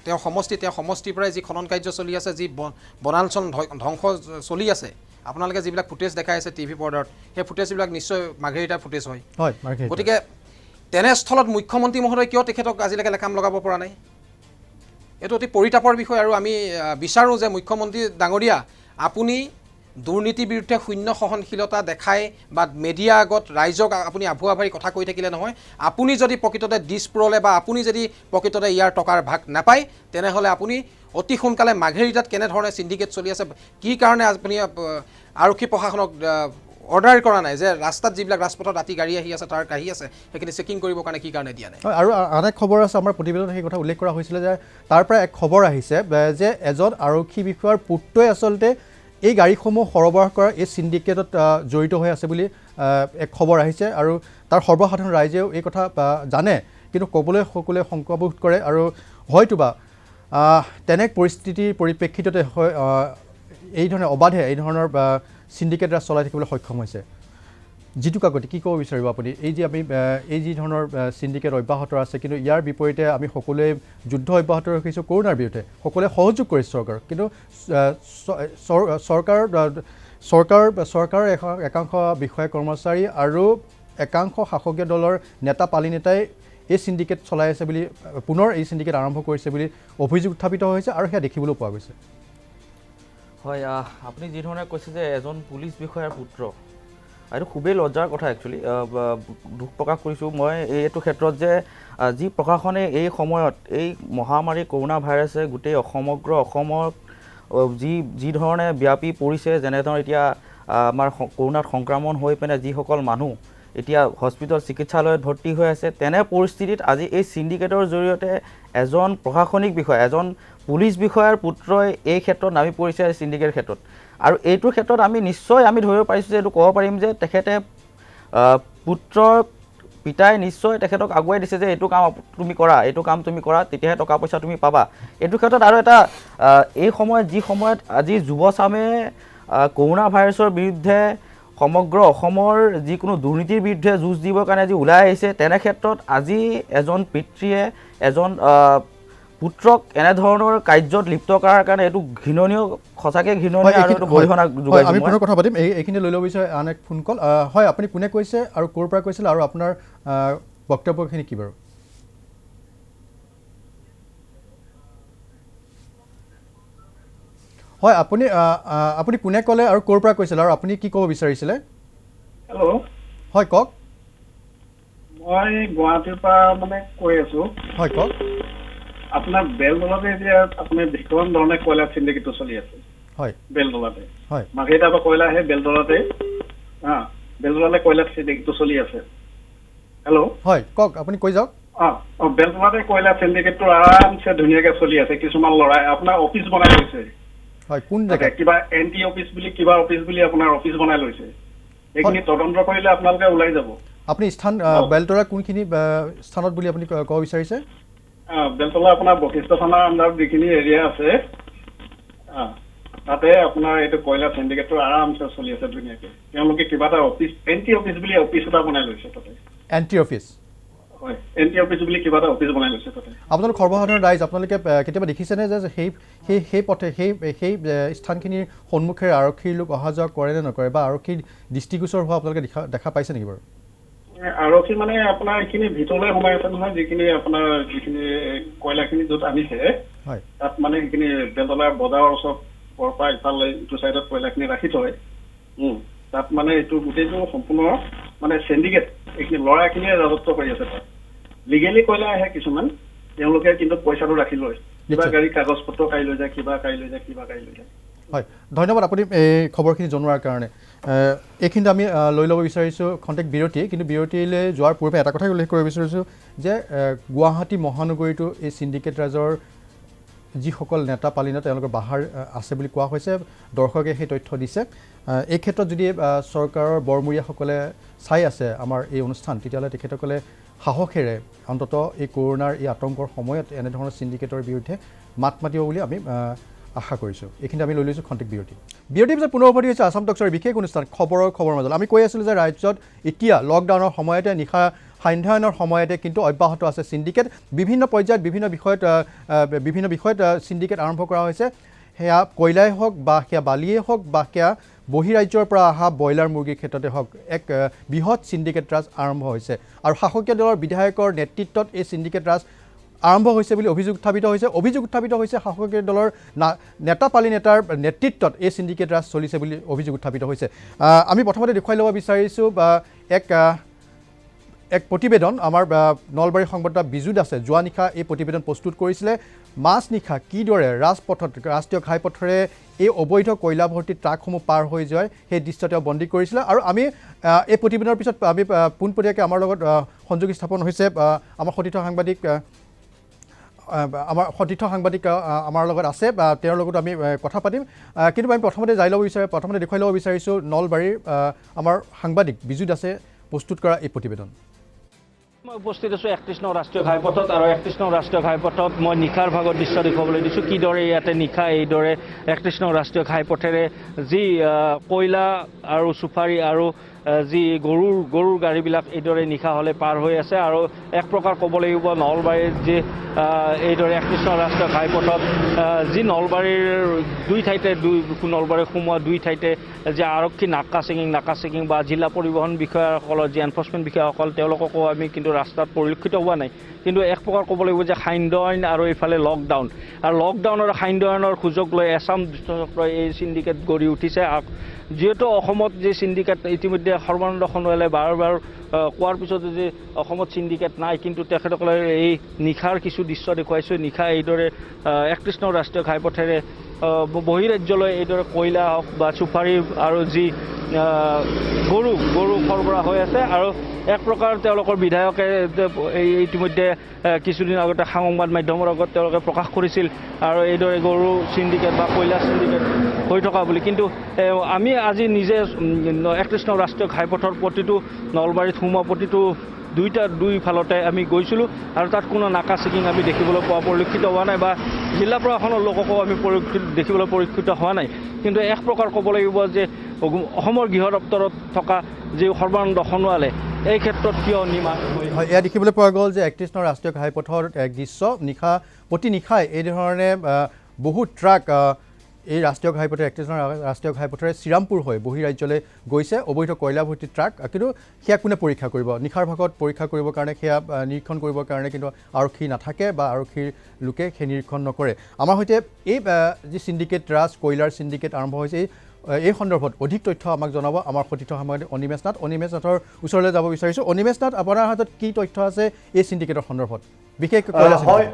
তেওঁ সমষ্টিৰ পৰাই যি খনন কাৰ্য চলি আছে যি বনাঞ্চল ধ্বংস চলি আছে আপোনালোকে যিবিলাক ফুটেজ দেখাই আছে টিভি পৰ্দাত সেই ফুটেজবিলাক নিশ্চয় মাঘেৰিটাৰ ফুটেজ হয় গতিকে তেনেস্থলত মুখ্যমন্ত্ৰী মহোদয় কিয় তেখেতক আজিলৈকে লেকাম লগাব পৰা নাই এইটো অতি পৰিতাপৰ বিষয় আৰু আমি বিচাৰোঁ যে মুখ্যমন্ত্ৰী ডাঙৰীয়া আপুনি দুৰ্নীতিৰ বিৰুদ্ধে শূন্য সহনশীলতা দেখাই বা মেডিয়া আগত ৰাইজক আপুনি আভুৱা ভাৰি কথা কৈ থাকিলে নহয় আপুনি যদি প্ৰকৃততে দিছপুৰলে বা আপুনি যদি প্ৰকৃততে ইয়াৰ টকাৰ ভাগ নাপায় তেনেহ'লে আপুনি অতি সোনকালে মাঘেৰিটাত কেনেধৰণে চিণ্ডিকেট চলি আছে কি কাৰণে আপুনি আৰক্ষী প্ৰশাসনক অৰ্ডাৰ কৰা নাই যে ৰাস্তাত যিবিলাক ৰাজপথত ৰাতি গাড়ী আহি আছে তাৰ কাহি আছে সেইখিনি চেকিং কৰিবৰ কাৰণে কি কাৰণে দিয়া নাই আৰু আন এক খবৰ আছে আমাৰ প্ৰতিবেদনত সেই কথা উল্লেখ কৰা হৈছিলে যে তাৰ পৰা এক খবৰ আহিছে যে এজন আৰক্ষী বিষয়াৰ পুত্ৰই আচলতে এই গাড়ীসমূহ সৰবৰাহ কৰা এই চিণ্ডিকেটত জড়িত হৈ আছে বুলি এক খবৰ আহিছে আৰু তাৰ সৰ্বসাধাৰণ ৰাইজেও এই কথা জানে কিন্তু ক'বলৈ সকলোৱে সংকোচবোধ কৰে আৰু হয়তোবা তেনে পৰিস্থিতিৰ পৰিপ্ৰেক্ষিততে এই ধৰণে অবাধে এই ধৰণৰ চিণ্ডিকেট ৰাজ চলাই থাকিবলৈ সক্ষম হৈছে জিতু কাকতি কি ক'ব বিচাৰিব আপুনি এই যি ধৰণৰ চিণ্ডিকেট অব্যাহত আছে কিন্তু ইয়াৰ বিপৰীতে আমি সকলোৱে যুদ্ধ অব্যাহত ৰাখিছোঁ কৰোণাৰ বিৰুদ্ধে সকলোৱে সহযোগ কৰিছে চৰকাৰক কিন্তু চৰকাৰৰ একাংশ বিষয়া কৰ্মচাৰী আৰু একাংশ শাসকীয় দলৰ নেতা পালি নেতাই এই চিণ্ডিকেট চলাই আছে বুলি পুনৰ এই চিণ্ডিকেট আৰম্ভ কৰিছে বুলি অভিযোগ উত্থাপিত হৈছে আৰু সেয়া দেখিবলৈ পোৱা গৈছে হয় আপুনি যি ধৰণে কৈছে যে এজন পুলিচ বিষয়াৰ পুত্ৰ এইটো খুবেই লজ্জাৰ কথা একচুৱেলি দুখ প্ৰকাশ কৰিছোঁ মই এইটো ক্ষেত্ৰত যে যি প্ৰশাসনে এই সময়ত এই মহামাৰী কৰোণা ভাইৰাছে গোটেই সমগ্ৰ অসমত যি ধৰণে ব্যাপি পৰিছে যেনেধৰণে এতিয়া আমাৰ কৰোণাত সংক্ৰমণ হৈ পিনে যিসকল মানুহ এতিয়া হস্পিটেল চিকিৎসালয়ত ভৰ্তি হৈ আছে তেনে পৰিস্থিতিত আজি এই চিণ্ডিকেটৰ জৰিয়তে এজন প্ৰশাসনিক বিষয়া এজন পুলিচ বিষয়াৰ পুত্ৰই এই ক্ষেত্ৰত নামি পৰিছে চিণ্ডিকেটৰ ক্ষেত্ৰত আৰু এইটোৰ ক্ষেত্ৰত আমি নিশ্চয় ধৰিব পাৰিছোঁ যে এইটো ক'ব পাৰিম যে তেখেতে পুত্ৰৰ পিতাই নিশ্চয় তেখেতক আগুৱাই দিছে যে এইটো কাম তুমি কৰা এইটো কাম তুমি কৰা তেতিয়াহে টকা পইচা তুমি পাবা এইটো ক্ষেত্ৰত আৰু এটা এই সময়ত যি সময়ত আজি যুৱচামে কৰোণা ভাইৰাছৰ বিৰুদ্ধে সমগ্ৰ অসমৰ যিকোনো দুৰ্নীতিৰ বিৰুদ্ধে যুঁজ দিবৰ কাৰণে আজি ওলাই আহিছে তেনে ক্ষেত্ৰত আজি এজন পিতৃয়ে এজন পুত্ৰক এনেধৰণৰ কাৰ্যত লিপ্ত কৰাৰ কাৰণে এইটো ঘৃণনীয় সঁচাকৈ ঘৃণনীয় আৰু এইটো গৰিহণা যোগাইছে আমি পুনৰ কথা পাতিম এইখিনি লৈ ল'ব বিচাৰে আন এক ফোন কল হয় আপুনি কোনে কৈছে আৰু ক'ৰ পৰা কৈছিল আৰু আপোনাৰ বক্তব্যখিনি কি বাৰু হয় আপুনি কোনে ক'লে আৰু ক'ৰ পৰা কৈছিল আৰু আপুনি কি ক'ব বিচাৰিছিলে হেল্ল' হয় কওক মই গুৱাহাটীৰ পৰা কৈ আছো হয় কওক আপোনাৰ বেলতলাতে এতিয়া আপোনাৰ ভীষণ ধৰণে কয়লা চিণ্ডিকেটটো চলি আছে হয় বেলতলাতে হয় মাঘেৰিটাৰ পৰা কয়লা আহে বেলতলাতে বেলতলাতে কয়লা চিণ্ডিকেটটো চলি আছে হেল্ল' হয় কওক আপুনি কৈ যাওক বেলতলাতে কয়লা চিণ্ডিকেটটো আৰামছে ধুনীয়াকে চলি আছে কিছুমান ল'ৰাই আপোনাৰ অফিচ বনাই লৈছে হয় কোন জেগা কিবা এনটি অফিচ বুলি কিবা অফিচ বুলি আপোনাৰ অফিচ বনাই লৈছে এইখিনি তদন্ত কৰিলে আপোনালোকে ওলাই যাব আপুনি স্থান বেলতলা কোনখিনি স্থানত বুলি আপুনি ক'ব বিচাৰিছে বেলতলা আপোনাৰ বশিষ্ঠ থানাৰ আণ্ডাৰত যিখিনি এৰিয়া আছে তাতে আপোনাৰ এইটো কয়লা চিণ্ডিকেটটো আৰামছে চলি আছে ধুনীয়াকে তেওঁলোকে কিবা এটা অফিচ এনটি অফিচ বুলি অফিচ এটা বনাই লৈছে তাতে এনটি অফিচ হয় এনটি অফিচ বুলি কিবা এটা অফিচ বনাই লৈছে তাতে আপোনালোক সৰ্বসাধাৰণ ৰাইজ আপোনালোকে কেতিয়াবা দেখিছেনে যে সেই পথে সেই স্থানখিনিৰ সন্মুখেৰে আৰক্ষীৰ লোক অহা যোৱা কৰে নে নকৰে বা আৰক্ষীৰ দৃষ্টিগোচৰ হোৱা আপোনালোকে দেখা পাইছে নেকি বাৰু আৰক্ষী আপোনাৰ এইখিনি ভিতৰলৈ সোমাই আছে নহয় যিখিনি কয়লাখিনি য'ত আনিছে তাত সেইখিনি বেলতলা বজাৰৰ ওচৰৰ পৰা ইফালে ইটো চাইডত কয়লাখিনি ৰাখি থয় তাত এইটো গোটেইটো সম্পূৰ্ণ চিণ্ডিকেট এইখিনি ল'ৰাখিনিয়ে ৰাজত্ব কৰি আছে তাত লিগেলি কয়লা আহে কিছুমান তেওঁলোকে কিন্তু পইচাটো ৰাখি লয় কিবা গাড়ী কাগজ পত্ৰ কাঢ়ি লৈ যায় কিবা কাঢ়ি লৈ যায় হয় ধন্যবাদ আপুনি এই খবৰখিনি জনোৱাৰ কাৰণে এইখিনিতে আমি লৈ ল'ব বিচাৰিছোঁ খন্তেক বিৰতি কিন্তু বিৰতিলৈ যোৱাৰ পূৰ্বে এটা কথাই উল্লেখ কৰিব বিচাৰিছোঁ যে গুৱাহাটী মহানগৰীটো এই চিণ্ডিকেট ৰাজৰ যিসকল নেতা পালিনা তেওঁলোকৰ বাহাৰ আছে বুলি কোৱা হৈছে দৰ্শকে সেই তথ্য দিছে এই ক্ষেত্ৰত যদি চৰকাৰৰ বৰমূৰীয়াসকলে চাই আছে আমাৰ এই অনুষ্ঠান তেতিয়াহ'লে তেখেতসকলে সাহসেৰে অন্তত এই কৰোণাৰ এই আতংকৰ সময়ত এনেধৰণৰ চিণ্ডিকেটৰ বিৰুদ্ধে মাত মাতিব বুলি আমি আশা কৰিছোঁ এইখিনি আমি লৈ লৈছোঁ খন্তেক বিৰতিৰ পিছত পুনৰ উভতি হৈছে আছাম টক্সৰ বিশেষ অনুষ্ঠান খবৰৰ মাজত আমি কৈ আছিলোঁ যে ৰাজ্যত এতিয়া লকডাউনৰ সময়তে নিশা সান্ধ্যায়নৰ সময়তে কিন্তু অব্যাহত আছে চিণ্ডিকেট বিভিন্ন পৰ্যায়ত বিভিন্ন বিষয়ত চিণ্ডিকেট আৰম্ভ কৰা হৈছে সেয়া কয়লাই হওক বা সেয়া বালিয়েই হওক বা সেয়া বহিৰাজ্যৰ পৰা অহা ব্ৰইলাৰ মুৰ্গীৰ ক্ষেত্ৰতে হওক এক বৃহৎ চিণ্ডিকেট ৰাজ আৰম্ভ হৈছে আৰু শাসকীয় দলৰ বিধায়কৰ নেতৃত্বত এই চিণ্ডিকেট ৰাজ আৰম্ভ হৈছে বুলি অভিযোগ উত্থাপিত হৈছে শাসকীয় দলৰ নেতাপালি নেতাৰ নেতৃত্বত এই চিণ্ডিকেট ৰাজ চলিছে বুলি অভিযোগ উত্থাপিত হৈছে আমি প্ৰথমতে দেখুৱাই ল'ব বিচাৰিছোঁ এক প্ৰতিবেদন আমাৰ নলবাৰী সংবাদদাতা বিজু দাসে যোৱা নিশা এই প্ৰতিবেদন প্ৰস্তুত কৰিছিলে মাজনিশা কিদৰে ৰাজপথত ৰাষ্ট্ৰীয় ঘাইপথেৰে এই অবৈধ কয়লা ভৰ্তি ট্ৰাকসমূহ পাৰ হৈ যায় সেই দৃশ্য তেওঁ বন্দী কৰিছিলে আৰু আমি এই প্ৰতিবেদনৰ পিছত আমি পোনপটীয়াকৈ আমাৰ লগত সংযোগ স্থাপন হৈছে আমাৰ সতীৰ্থ সাংবাদিক আমাৰ লগত আছে তেওঁৰ লগত আমি কথা পাতিম কিন্তু আমি প্ৰথমতে দেখুৱাই ল'ব বিচাৰিছোঁ নলবাৰীৰ আমাৰ সাংবাদিক বিজু দাসে প্ৰস্তুত কৰা এই প্ৰতিবেদন মই উপস্থিত আছোঁ ৩১ নং ৰাষ্ট্ৰীয় ঘাইপথত আৰু ৩১ নং ৰাষ্ট্ৰীয় ঘাইপথত মই নিশাৰ ভাগৰ দৃশ্য দেখুৱাবলৈ দিছোঁ কিদৰে ইয়াতে নিশা এইদৰে ৩১ নং ৰাষ্ট্ৰীয় ঘাইপথেৰে যি কয়লা আৰু চুফাৰী আৰু যি গৰুৰ গাড়ীবিলাক এইদৰে নিশা হ'লে পাৰ হৈ আছে আৰু এক প্ৰকাৰ ক'ব লাগিব নলবাৰীৰ যি এইদৰে ৩১ নং ৰাষ্ট্ৰীয় ঘাইপথত যি নলবাৰীৰ নলবাৰী সোমোৱা দুই ঠাইতে যি আৰক্ষী নাকা চেকিং বা জিলা পৰিবহণ বিষয়াসকলৰ যি এনফৰ্চমেণ্ট বিষয়াসকল তেওঁলোককো আমি কিন্তু ৰাস্তাত পৰিলক্ষিত হোৱা নাই কিন্তু এক প্ৰকাৰ ক'ব লাগিব যে সান্ধ্য আইন আৰু এইফালে লকডাউন আৰু লকডাউন আৰু সান্ধ্য আইনৰ সুযোগ লৈ এছাম দুষ্টচক্ৰই এই চিণ্ডিকেট গঢ়ি উঠিছে যিহেতু অসমত যি চিণ্ডিকেট ইতিমধ্যে সৰ্বানন্দ সোণোৱালে বাৰ কোৱাৰ পিছতো যে অসমত চিণ্ডিকেট নাই কিন্তু তেখেতসকলে এই নিশাৰ কিছু দৃশ্য দেখুৱাইছোঁ নিশা এইদৰে ৩১ নং ৰাষ্ট্ৰীয় ঘাইপথেৰে বহিৰাজ্যলৈ এইদৰে কয়লা হওক বা চুফাৰী আৰু যি গৰু সৰবৰাহ হৈ আছে আৰু এক প্ৰকাৰ তেওঁলোকৰ বিধায়কে ইতিমধ্যে কিছুদিন আগতে সংবাদ মাধ্যমৰ আগত তেওঁলোকে প্ৰকাশ কৰিছিল আৰু এইদৰে গৰু চিণ্ডিকেট বা কয়লা চিণ্ডিকেট হৈ থকা বুলি কিন্তু আমি আজি নিজে ৩১ নং ৰাষ্ট্ৰীয় ঘাইপথৰ প্ৰতিটো নলবাৰীত সোমোৱা প্ৰতিটো দুইফালতে আমি গৈছিলোঁ আৰু তাত কোনো নাকা চেকিং আমি দেখিবলৈ পৰিলক্ষিত হোৱা নাই বা জিলা প্ৰশাসনৰ লোককো আমি দেখিবলৈ পৰিলক্ষিত হোৱা নাই কিন্তু এক প্ৰকাৰ ক'ব লাগিব যে অসমৰ গৃহ দপ্তৰত থকা যি সৰ্বানন্দ সোণোৱালে এই ক্ষেত্ৰত কিয় নিমাত হয় এয়া দেখিবলৈ পোৱা গ'ল যে ৩১ নং ৰাষ্ট্ৰীয় ঘাইপথৰ এক দৃশ্য প্ৰতি নিশাই এই ধৰণে বহু ট্ৰাক এই ৰাষ্ট্ৰীয় ঘাইপথে ৩১ নং ৰাষ্ট্ৰীয় ঘাইপথেৰে শ্ৰীৰামপুৰ হৈ বহিৰাজ্যলৈ গৈছে অবৈধ কয়লা ভৰ্তি ট্ৰাক কিন্তু সেয়া কোনে পৰীক্ষা কৰিব নিশাৰ ভাগত পৰীক্ষা কৰিবৰ কাৰণে সেয়া নিৰীক্ষণ কৰিবৰ কাৰণে কিন্তু আৰক্ষী নাথাকে বা আৰক্ষীৰ লোকে সেই নিৰীক্ষণ নকৰে আমাৰ সৈতে এই যি চিণ্ডিকেট ৰাজ কয়লাৰ চিণ্ডিকেট আৰম্ভ হৈছে এই সন্দৰ্ভত অধিক তথ্য আমাক জনাব আমাৰ সতীৰ্থ সাংবাদিক অনিমেশ নাথৰ ওচৰলৈ যাব বিচাৰিছোঁ অনিমেশ নাথ আপোনাৰ হাতত কি তথ্য আছে এই চিণ্ডিকেটৰ সন্দৰ্ভত বিশেষকৈ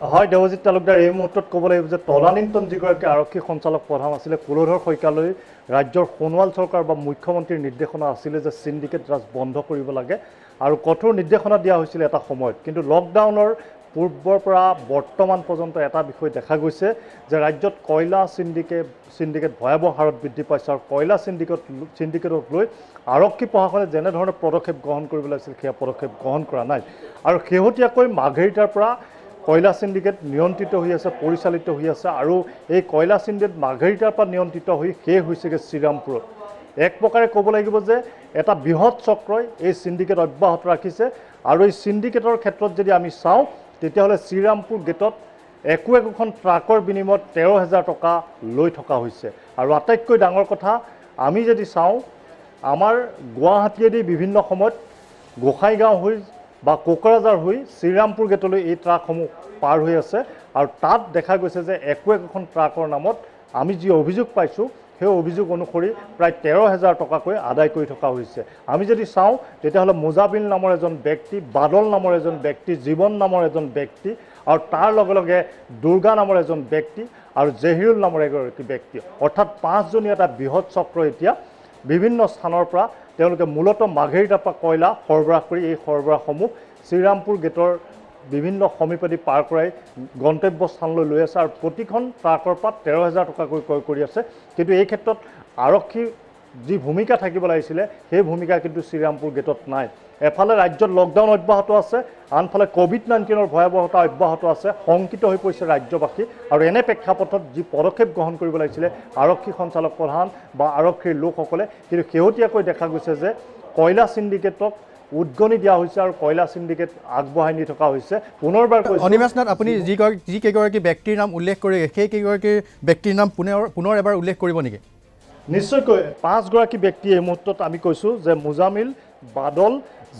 হয় দেৱজিৎ তালুকদাৰ এই মুহূৰ্তত ক'ব লাগিব যে তদানীন্তন যিগৰাকী আৰক্ষী সঞ্চালক প্ৰধান আছিলে কুলধৰ শইকীয়ালৈ ৰাজ্যৰ সোণোৱাল চৰকাৰ বা মুখ্যমন্ত্ৰীৰ নিৰ্দেশনা আছিলে যে চিণ্ডিকেট ৰাজ বন্ধ কৰিব লাগে আৰু কঠোৰ নিৰ্দেশনা দিয়া হৈছিলে এটা সময়ত কিন্তু লকডাউনৰ পূৰ্বৰ পৰা বৰ্তমান পৰ্যন্ত এটা বিষয় দেখা গৈছে যে ৰাজ্যত কয়লা চিণ্ডিকেট ভয়াৱহ হাৰত বৃদ্ধি পাইছে আৰু কয়লা চিণ্ডিকেটক লৈ আৰক্ষী প্ৰশাসনে যেনেধৰণে পদক্ষেপ গ্ৰহণ কৰিব লাগিছিল সেয়া পদক্ষেপ গ্ৰহণ কৰা নাই আৰু শেহতীয়াকৈ মাৰ্ঘেৰিটাৰ পৰা কয়লা চিণ্ডিকেট নিয়ন্ত্ৰিত হৈ আছে পৰিচালিত হৈ আছে আৰু এই কয়লা চিণ্ডিকেট মাৰ্ঘেৰিটাৰ পৰা নিয়ন্ত্ৰিত হৈ শেষ হৈছেগৈ শ্ৰীৰামপুৰত এক প্ৰকাৰে ক'ব লাগিব যে এটা বৃহৎ চক্ৰই এই চিণ্ডিকেট অব্যাহত ৰাখিছে আৰু এই চিণ্ডিকেটৰ ক্ষেত্ৰত যদি আমি চাওঁ তেতিয়াহ'লে শ্ৰীৰামপুৰ গেটত একোখন ট্ৰাকৰ বিনিময়ত ১৩,০০০ টকা লৈ থকা হৈছে আৰু আটাইতকৈ ডাঙৰ কথা আমি যদি চাওঁ আমাৰ গুৱাহাটীয়েদি বিভিন্ন সময়ত গোসাইগাঁও হৈ বা কোকৰাঝাৰ হৈ শ্ৰীৰামপুৰ গেটলৈ এই ট্ৰাকসমূহ পাৰ হৈ আছে আৰু তাত দেখা গৈছে যে একোখন ট্ৰাকৰ নামত আমি যি অভিযোগ পাইছোঁ সেই অভিযোগ অনুসৰি প্ৰায় 13,000 টকাকৈ আদায় কৰি থকা হৈছে। আমি যদি চাওঁ তেতিয়াহ'লে মোজামিল নামৰ এজন ব্যক্তি, বাদল নামৰ এজন ব্যক্তি, জীৱন নামৰ এজন ব্যক্তি আৰু তাৰ লগে লগে দুৰ্গা নামৰ এজন ব্যক্তি আৰু জেহিৰুল নামৰ এগৰাকী ব্যক্তি, অৰ্থাৎ 5জনীয়া এটা বৃহৎ চক্ৰ এতিয়া বিভিন্ন স্থানৰ পৰা তেওঁলোকে মূলতঃ মাঘেৰিটাৰ পৰা কয়লা সৰবৰাহ কৰি এই সৰবৰাহসমূহ শ্ৰীৰামপুৰ গেটৰ বিভিন্ন সমীপেদি পাৰ কৰাই গন্তব্যস্থানলৈ লৈ আছে আৰু প্ৰতিখন ট্ৰাকৰ পৰা 13,000 টকাকৈ ক্ৰয় কৰি আছে। কিন্তু এই ক্ষেত্ৰত আৰক্ষীৰ যি ভূমিকা থাকিব লাগিছিলে সেই ভূমিকা কিন্তু শ্ৰীৰামপুৰ গেটত নাই। এফালে ৰাজ্যত লকডাউন অব্যাহত আছে, আনফালে কোভিড-19ৰ ভয়াৱহতা অব্যাহত আছে। শংকিত হৈ পৰিছে ৰাজ্যবাসী আৰু এনে প্ৰেক্ষাপটত যি পদক্ষেপ গ্ৰহণ কৰিব লাগিছিলে আৰক্ষী সঞ্চালক প্ৰধান বা আৰক্ষীৰ লোকসকলে, কিন্তু শেহতীয়াকৈ দেখা গৈছে যে কয়লা চিণ্ডিকেটক উদগনি দিয়া হৈছে আৰু কয়লা চিণ্ডিকেট আগবঢ়াই নি থকা হৈছে। পুনৰবাৰ অনিমেষ নাথ, আপুনি যি কেইগৰাকী ব্যক্তিৰ নাম উল্লেখ কৰি সেই কেইগৰাকী ব্যক্তিৰ নাম পুনৰ এবাৰ উল্লেখ কৰিব নেকি? নিশ্চয়কৈ 5গৰাকী ব্যক্তি এই মুহূৰ্তত আমি কৈছোঁ যে মোজামিল, বাদল,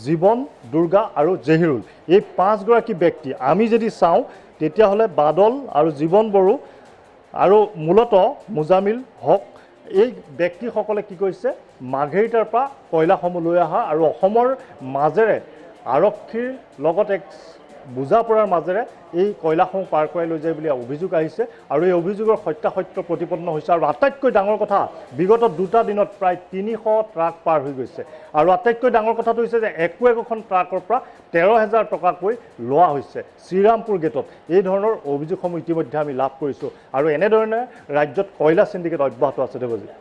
জীৱন, দুৰ্গা আৰু জেহিৰুল, এই 5গৰাকী ব্যক্তি আমি যদি চাওঁ তেতিয়াহ'লে বাদল আৰু জীৱন বড়ো আৰু মূলতঃ মোজামিল হক এই ব্যক্তিসকলে কি কৰিছে, মাঘেৰিটাৰ পৰা কয়লাসমূহ লৈ অহা আৰু অসমৰ মাজেৰে আৰক্ষীৰ লগত এক বুজাপৰাৰ মাজেৰে এই কয়লাসমূহ পাৰ কৰাই লৈ যায় বুলি অভিযোগ আহিছে আৰু এই অভিযোগৰ সত্যাসত্য প্ৰতিপন্ন হৈছে। আৰু আটাইতকৈ ডাঙৰ কথা, বিগত 2টা দিনত প্ৰায় 300 ট্ৰাক পাৰ হৈ গৈছে আৰু আটাইতকৈ ডাঙৰ কথাটো হৈছে যে একোখন ট্ৰাকৰ পৰা 13,000 টকাকৈ লোৱা হৈছে শ্ৰীৰামপুৰ গেটত। এই ধৰণৰ অভিযোগসমূহ ইতিমধ্যে আমি লাভ কৰিছোঁ আৰু এনেধৰণে ৰাজ্যত কয়লা চিণ্ডিকেট অব্যাহত আছে। দেৱজিৎ,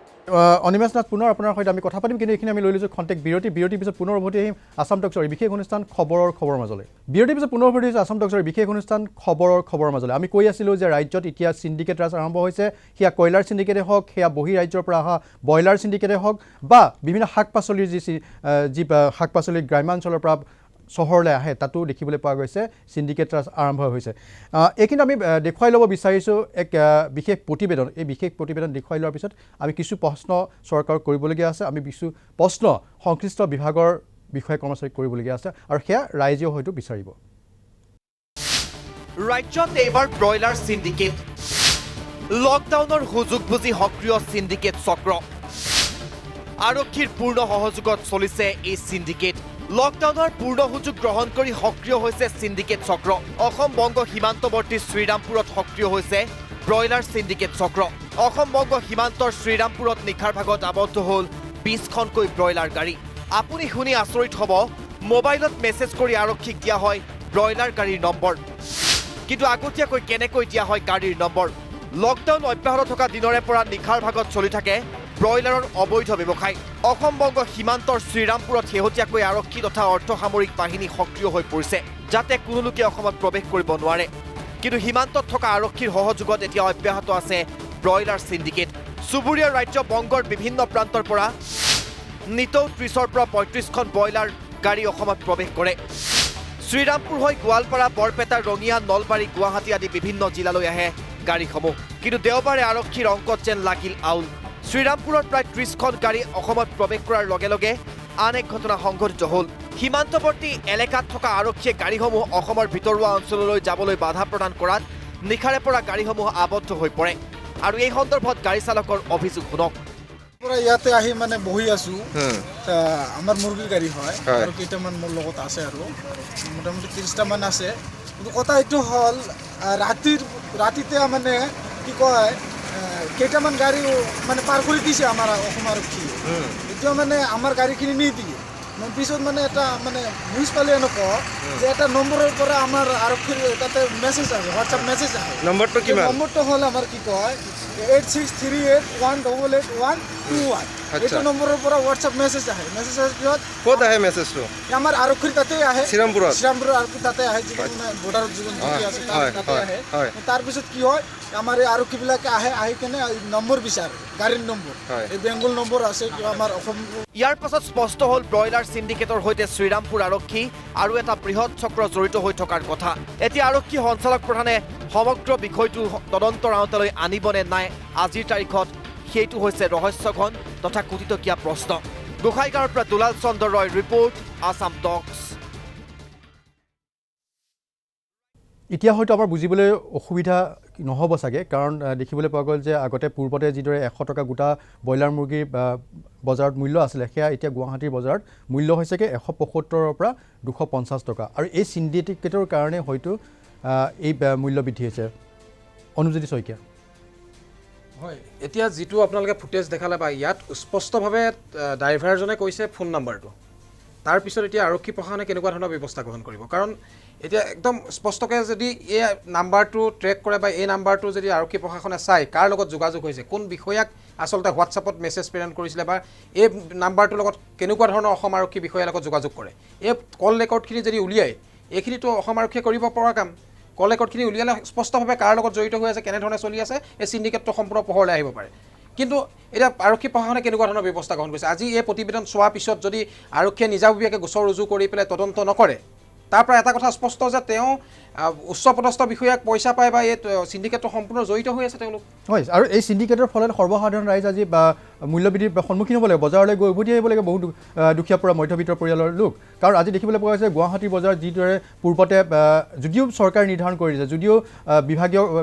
অনিমেষ নাথ, পুনৰ আপোনাৰ সৈতে আমি কথা পাতিম, কিন্তু এইখিনি আমি লৈ লৈছোঁ খন্তেক বিৰতিৰ পিছত পুনৰ উভতি আহিম আছাম টক্সৰ বিশেষ অনুষ্ঠান খবৰৰ মাজলৈ। বিৰতিৰ পিছত পুনৰ উভতি আহিছোঁ আছাম টক্সৰ বিশেষ অনুষ্ঠান খবৰৰ মাজলৈ। আমি কৈ আছিলোঁ যে ৰাজ্যত এতিয়া চিণ্ডিকেট ৰাজ আৰম্ভ হৈছে, সেয়া কয়লাৰ চিণ্ডিকেটে হওক, সেয়া বহিৰাজ্যৰ পৰা অহা ব্ৰইলাৰ চিণ্ডিকেটে হওক বা বিভিন্ন শাক পাচলিৰ যি শাক পাচলি গ্ৰাম্যাঞ্চলৰ পৰা চহৰলৈ আহে তাতো দেখিবলৈ পোৱা গৈছে চিণ্ডিকেট ৰাজ আৰম্ভ হৈছে। এইখিনি আমি দেখুৱাই ল'ব বিচাৰিছোঁ এক বিশেষ প্ৰতিবেদন। এই বিশেষ প্ৰতিবেদন দেখুৱাই লোৱাৰ পিছত আমি কিছু প্ৰশ্ন চৰকাৰক কৰিবলগীয়া আছে, আমি কিছু প্ৰশ্ন সংশ্লিষ্ট বিভাগৰ বিষয়ে কৰ্মচাৰীক কৰিবলগীয়া আছে আৰু সেয়া ৰাইজেও হয়তো বিচাৰিব। ৰাজ্যত এইবাৰ ব্ৰইলাৰ চিণ্ডিকেট, লকডাউনৰ সুযোগ বুজি সক্ৰিয় চিণ্ডিকেট চক্ৰ, আৰক্ষীৰ পূৰ্ণ সহযোগত চলিছে এই চিণ্ডিকেট। লকডাউনৰ পূৰ্ণ সুযোগ গ্ৰহণ কৰি সক্ৰিয় হৈছে চিণ্ডিকেট চক্ৰ। অসম বংগ সীমান্তৱৰ্তী শ্ৰীৰামপুৰত সক্ৰিয় হৈছে ব্ৰইলাৰ চিণ্ডিকেট চক্ৰ। অসম বংগ সীমান্তৰ শ্ৰীৰামপুৰত নিশাৰ ভাগত আবদ্ধ হ'ল 20খনকৈ ব্ৰইলাৰ গাড়ী। আপুনি শুনি আচৰিত হ'ব, মোবাইলত মেছেজ কৰি আৰক্ষীক দিয়া হয় ব্ৰইলাৰ গাড়ীৰ নম্বৰ, কিন্তু আগতীয়াকৈ কেনেকৈ দিয়া হয় গাড়ীৰ নম্বৰ? লকডাউন অব্যাহত থকা দিনৰে পৰা নিশাৰ ভাগত চলি থাকে ব্ৰইলাৰৰ অবৈধ ব্যৱসায়। অসম বংগ সীমান্তৰ শ্ৰীৰামপুৰত শেহতীয়াকৈ আৰক্ষী তথা অৰ্ধসামৰিক বাহিনী সক্ৰিয় হৈ পৰিছে, যাতে কোনো লোকে অসমত প্ৰৱেশ কৰিব নোৱাৰে। কিন্তু সীমান্তত থকা আৰক্ষীৰ সহযোগত এতিয়া অব্যাহত আছে ব্ৰইলাৰ চিণ্ডিকেট। চুবুৰীয়া ৰাজ্য বংগৰ বিভিন্ন প্ৰান্তৰ পৰা নিতৌ 30ৰ পৰা 35খন ব্ৰইলাৰ গাড়ী অসমত প্ৰৱেশ কৰে। শ্ৰীৰামপুৰ হৈ গোৱালপাৰা, বৰপেটা, ৰঙিয়া, নলবাৰী, গুৱাহাটী আদি বিভিন্ন জিলালৈ আহে গাড়ীসমূহ। কিন্তু দেওবাৰে আৰক্ষীৰ অংকত যেন লাগিল আউল। শ্ৰীৰামপুৰত প্ৰায় 30খন গাড়ী অসমত প্ৰৱেশ কৰাৰ লগে লগে আন এক ঘটনা সংঘটিত হ'ল। সীমান্তৱৰ্তী এলেকাত থকা আৰক্ষীয়ে গাড়ীসমূহ অসমৰ ভিতৰুৱা অঞ্চললৈ যাবলৈ বাধা প্ৰদান কৰাত নিশাৰে পৰা গাড়ীসমূহ আবদ্ধ হৈ পৰে। আৰু এই সন্দৰ্ভত গাড়ী চালকৰ অভিযোগ শুনক। ইয়াতে আহি মানে বহি আছোঁ, আমাৰ মুৰ্গীৰ গাড়ী হয় আৰু কেইটামান মোৰ লগত আছে আৰু মোটামুটি 30টামান আছে। কিন্তু কথা এইটো হ'ল ৰাতিতে মানে কি কয় কেইটামান গাড়ী মানে পাৰ কৰি দিছে আমাৰ অসম আৰক্ষী। এতিয়া মানে আমাৰ গাড়ীখিনি নিদিয়ে। পিছত মানে এটা মানে নিউজ পালে এনেকুৱা যে এটা নম্বৰৰ পৰা আমাৰ আৰক্ষীৰ তাতে মেছেজ আহে, হোৱাটছআপ মেছেজ আহে। নম্বৰটো কিমান? নম্বৰটো হ'ল আমাৰ কি কয় 8638188121। এইটো নম্বৰৰ পৰা হোৱাটছআপ মেছেজ আহে। মেছেজ আহে কিহত? ক'ত আহে মেছেজটো? আমাৰ আৰক্ষীৰ তাতেই আহে, শ্ৰীৰামপুৰৰ আৰক্ষী তাতে আহে, যিটো বৰ্ডাৰত যিজন আছে তাতে আহে। তাৰপিছত কি হয়, আমাৰ এই আৰক্ষীবিলাকে আহি কেনে নম্বৰ বিচাৰে, গাড়ীৰ নম্বৰ, এই বেংগল নম্বৰ আছে আমাৰ অসম। ইয়াৰ পাছত স্পষ্ট হ'ল ব্ৰইলাৰ চিণ্ডিকেটৰ সৈতে শ্ৰীৰামপুৰ আৰক্ষী আৰু এটা বৃহৎ চক্ৰ জড়িত হৈ থকাৰ কথা। এতিয়া আৰক্ষী সঞ্চালক প্ৰধানে সমগ্ৰ বিষয়টো তদন্তৰ আওতালৈ আনিবনে নাই আজিৰ তাৰিখত, সেইটো হৈছে ৰহস্যঘন তথা কোটিটকীয়া প্ৰশ্ন। গোসাইগাঁৱৰ পৰা দুলাল চন্দ্ৰ ৰয় ৰিপৰ্ট, আছাম টক্স। এতিয়া হয়তো আমাৰ বুজিবলৈ অসুবিধা নহ'ব চাগে, কাৰণ দেখিবলৈ পোৱা গ'ল যে আগতে পূৰ্বতে যিদৰে 100 টকা গোটা ব্ৰইলাৰ মুৰ্গীৰ বজাৰত মূল্য আছিলে, সেয়া এতিয়া গুৱাহাটীৰ বজাৰত মূল্য হৈছেগৈ 175ৰ পৰা 250 টকা। আৰু এই চিণ্ডিকেটৰ কাৰণে হয়তো এই মূল্য বৃদ্ধি হৈছে। অনুজ্যোতি শইকীয়া। হয়, এতিয়া যিটো আপোনালোকে ফুটেজ দেখালে বা ইয়াত স্পষ্টভাৱে ড্ৰাইভাৰজনে কৈছে ফোন নাম্বাৰটো, তাৰপিছত এতিয়া আৰক্ষী প্ৰশাসনে কেনেকুৱা ধৰণৰ ব্যৱস্থা গ্ৰহণ কৰিব? কাৰণ এতিয়া একদম স্পষ্টকৈ যদি এই নাম্বাৰটো ট্ৰেক কৰে বা এই নাম্বাৰটো যদি আৰক্ষী প্ৰশাসনে চায় কাৰ লগত যোগাযোগ হৈছে, কোন বিষয়াক আচলতে হোৱাটছআপত মেছেজ প্ৰেৰণ কৰিছিলে বা এই নাম্বাৰটোৰ লগত কেনেকুৱা ধৰণৰ অসম আৰক্ষী বিষয়াৰ লগত যোগাযোগ কৰে, এই কল ৰেকৰ্ডখিনি যদি উলিয়ায়, এইখিনিতো অসম আৰক্ষীয়ে কৰিব পৰা কাম। কল ৰেকৰ্ডখিনি উলিয়ালে স্পষ্টভাৱে কাৰ লগত জড়িত হৈ আছে, কেনেধৰণে চলি আছে, এই চিণ্ডিকেটটো সম্পূৰ্ণ পোহৰলৈ আহিব পাৰে। কিন্তু এতিয়া আৰক্ষী প্ৰশাসনে কেনেকুৱা ধৰণৰ ব্যৱস্থা গ্ৰহণ কৰিছে? আজি এই প্ৰতিবেদন চোৱাৰ পিছত যদি আৰক্ষীয়ে নিজাববীয়াকৈ গোচৰ ৰুজু কৰি পেলাই তদন্ত নকৰে, তাৰ পৰা এটা কথা স্পষ্ট যে তেওঁ উচ্চপদস্থ বিষয়াক পইচা পায় বা এই চিণ্ডিকেটটো সম্পূৰ্ণ জড়িত হৈ আছে তেওঁলোক। হয়, আৰু এই চিণ্ডিকেটৰ ফলত সৰ্বসাধাৰণ ৰাইজ আজি মূল্যবৃদ্ধিৰ সন্মুখীন হ'ব লাগে, বজাৰলৈ গৈ উভতি আহিব লাগে বহু দুখীয়া পৰা মধ্যবিত্ত পৰিয়ালৰ লোক। কাৰণ আজি দেখিবলৈ পোৱা গৈছে গুৱাহাটী বজাৰত যিদৰে পূৰ্বতে যদিও চৰকাৰে নিৰ্ধাৰণ কৰি দিছে, যদিও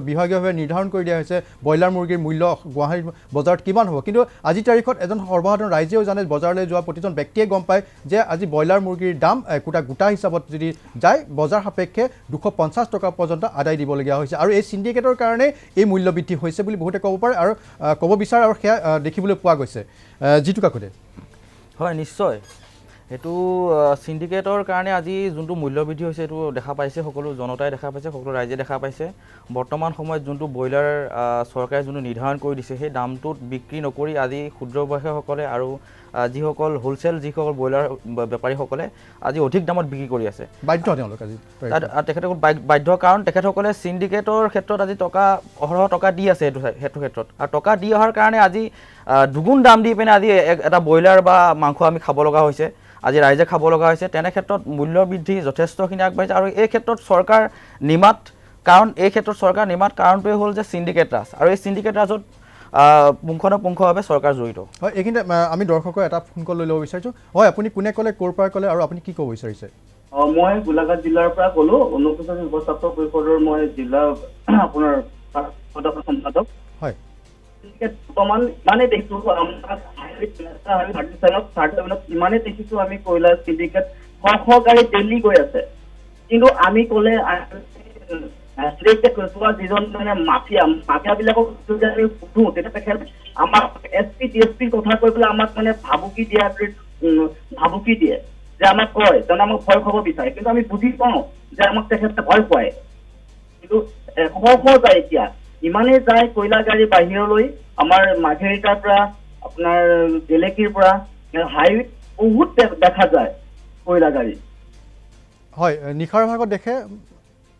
বিভাগীয়ভাৱে নিৰ্ধাৰণ কৰি দিয়া হৈছে ব্ৰইলাৰ মুৰ্গীৰ মূল্য গুৱাহাটী বজাৰত কিমান হ'ব, কিন্তু আজিৰ তাৰিখত এজন সৰ্বসাধাৰণ ৰাইজেও জানে, বজাৰলৈ যোৱা প্ৰতিজন ব্যক্তিয়ে গম পায় যে আজি ব্ৰইলাৰ মুৰ্গীৰ দাম গোটা হিচাপত যদি যায় বজাৰ সাপেক্ষে 250 টকা পৰ্যন্ত আদায় দিবলগীয়া হৈছে। আৰু এই চিণ্ডিকেটৰ কাৰণে এই মূল্য বৃদ্ধি হৈছে বুলি বহুতে ক'ব পাৰে আৰু ক'ব বিচাৰে, আৰু সেয়া দেখিবলৈ পোৱা গৈছে। জিতু কাকতে। হয়, নিশ্চয় সেইটো চিণ্ডিকেটৰ কাৰণে আজি যোনটো মূল্যবৃদ্ধি হৈছে সেইটো দেখা পাইছে, সকলো জনতাই দেখা পাইছে, সকলো ৰাইজে দেখা পাইছে। বৰ্তমান সময়ত যোনটো ব্ৰইলাৰ চৰকাৰে যোনটো নিৰ্ধাৰণ কৰি দিছে, সেই দামটোত বিক্ৰী নকৰি আজি ক্ষুদ্ৰ ব্যৱসায়ীসকলে আৰু যিসকল হোলচেল যিসকল ব্ৰইলাৰ বেপাৰীসকলে আজি অধিক দামত বিক্ৰী কৰি আছে। বাধ্য তেওঁলোক আজি তেখেতসকল বাধ্য, কাৰণ তেখেতসকলে চিণ্ডিকেটৰ ক্ষেত্ৰত আজি অহৰহ টকা দি আছে সেইটো ক্ষেত্ৰত, আৰু টকা দি অহাৰ কাৰণে আজি দুগুণ দাম দি পিনে আজি এটা ব্ৰইলাৰ বা মাংস আমি খাব লগা হৈছে, আজি ৰাইজে খাব লগা হৈছে। তেনে ক্ষেত্ৰত মূল্য বৃদ্ধি যথেষ্টখিনি আগবাঢ়িছে। আৰু এই ক্ষেত্ৰত চৰকাৰ নিমাত, কাৰণ এই ক্ষেত্ৰত চৰকাৰ নিমাত কাৰণটোৱে হ'ল যে চিণ্ডিকেট ৰাজ, আৰু এই চিণ্ডিকেট ৰাজত পুংখানুপুংখভাৱে চৰকাৰ জড়িত। হয়, এইখিনিতে আমি দৰ্শকৰ এটা ফোন কল লৈ ল'ব বিচাৰিছোঁ। হয়, আপুনি কোনে ক'লে, ক'ৰ পৰা ক'লে, আৰু আপুনি কি ক'ব বিচাৰিছে? মই গোলাঘাট জিলাৰ পৰা ক'লো, অনুসূচিত ব্যৱস্থাপক পৰিষদৰ মই জিলা আপোনাৰ সম্পাদক। হয়, বৰ্তমান ইমানেই দেখিছো ইমানেই দেখিছো আমি কয়লাৰ চিণ্ডিকেট শ গাড়ী ডেইলি গৈ আছে, কিন্তু আমি ক'লে যিজন মানে মাফিয়া বিলাকক যদি আমি সুধো, তেতিয়া তেখেত আমাক SP DSPৰ কথা কৈ পেলাই আমাক মানে ভাবুকি দিয়ে, যে আমাক কয় তাৰমানে আমাক ভয় খাব বিচাৰে, কিন্তু আমি বুজি পাওঁ যে আমাক তেখেতে ভয় খুৱায়। কিন্তু শ যায়, এতিয়া ইমানেই যায় কয়লা গাড়ী বাহিৰলৈ, আমাৰ মাঘেৰিটাৰ পৰা আপোনাৰ গেলেকীৰ পৰা হাইৱেত বহুত দেখা যায় কয়লা গাড়ী। হয়, নিশাৰ ভাগত দেখে,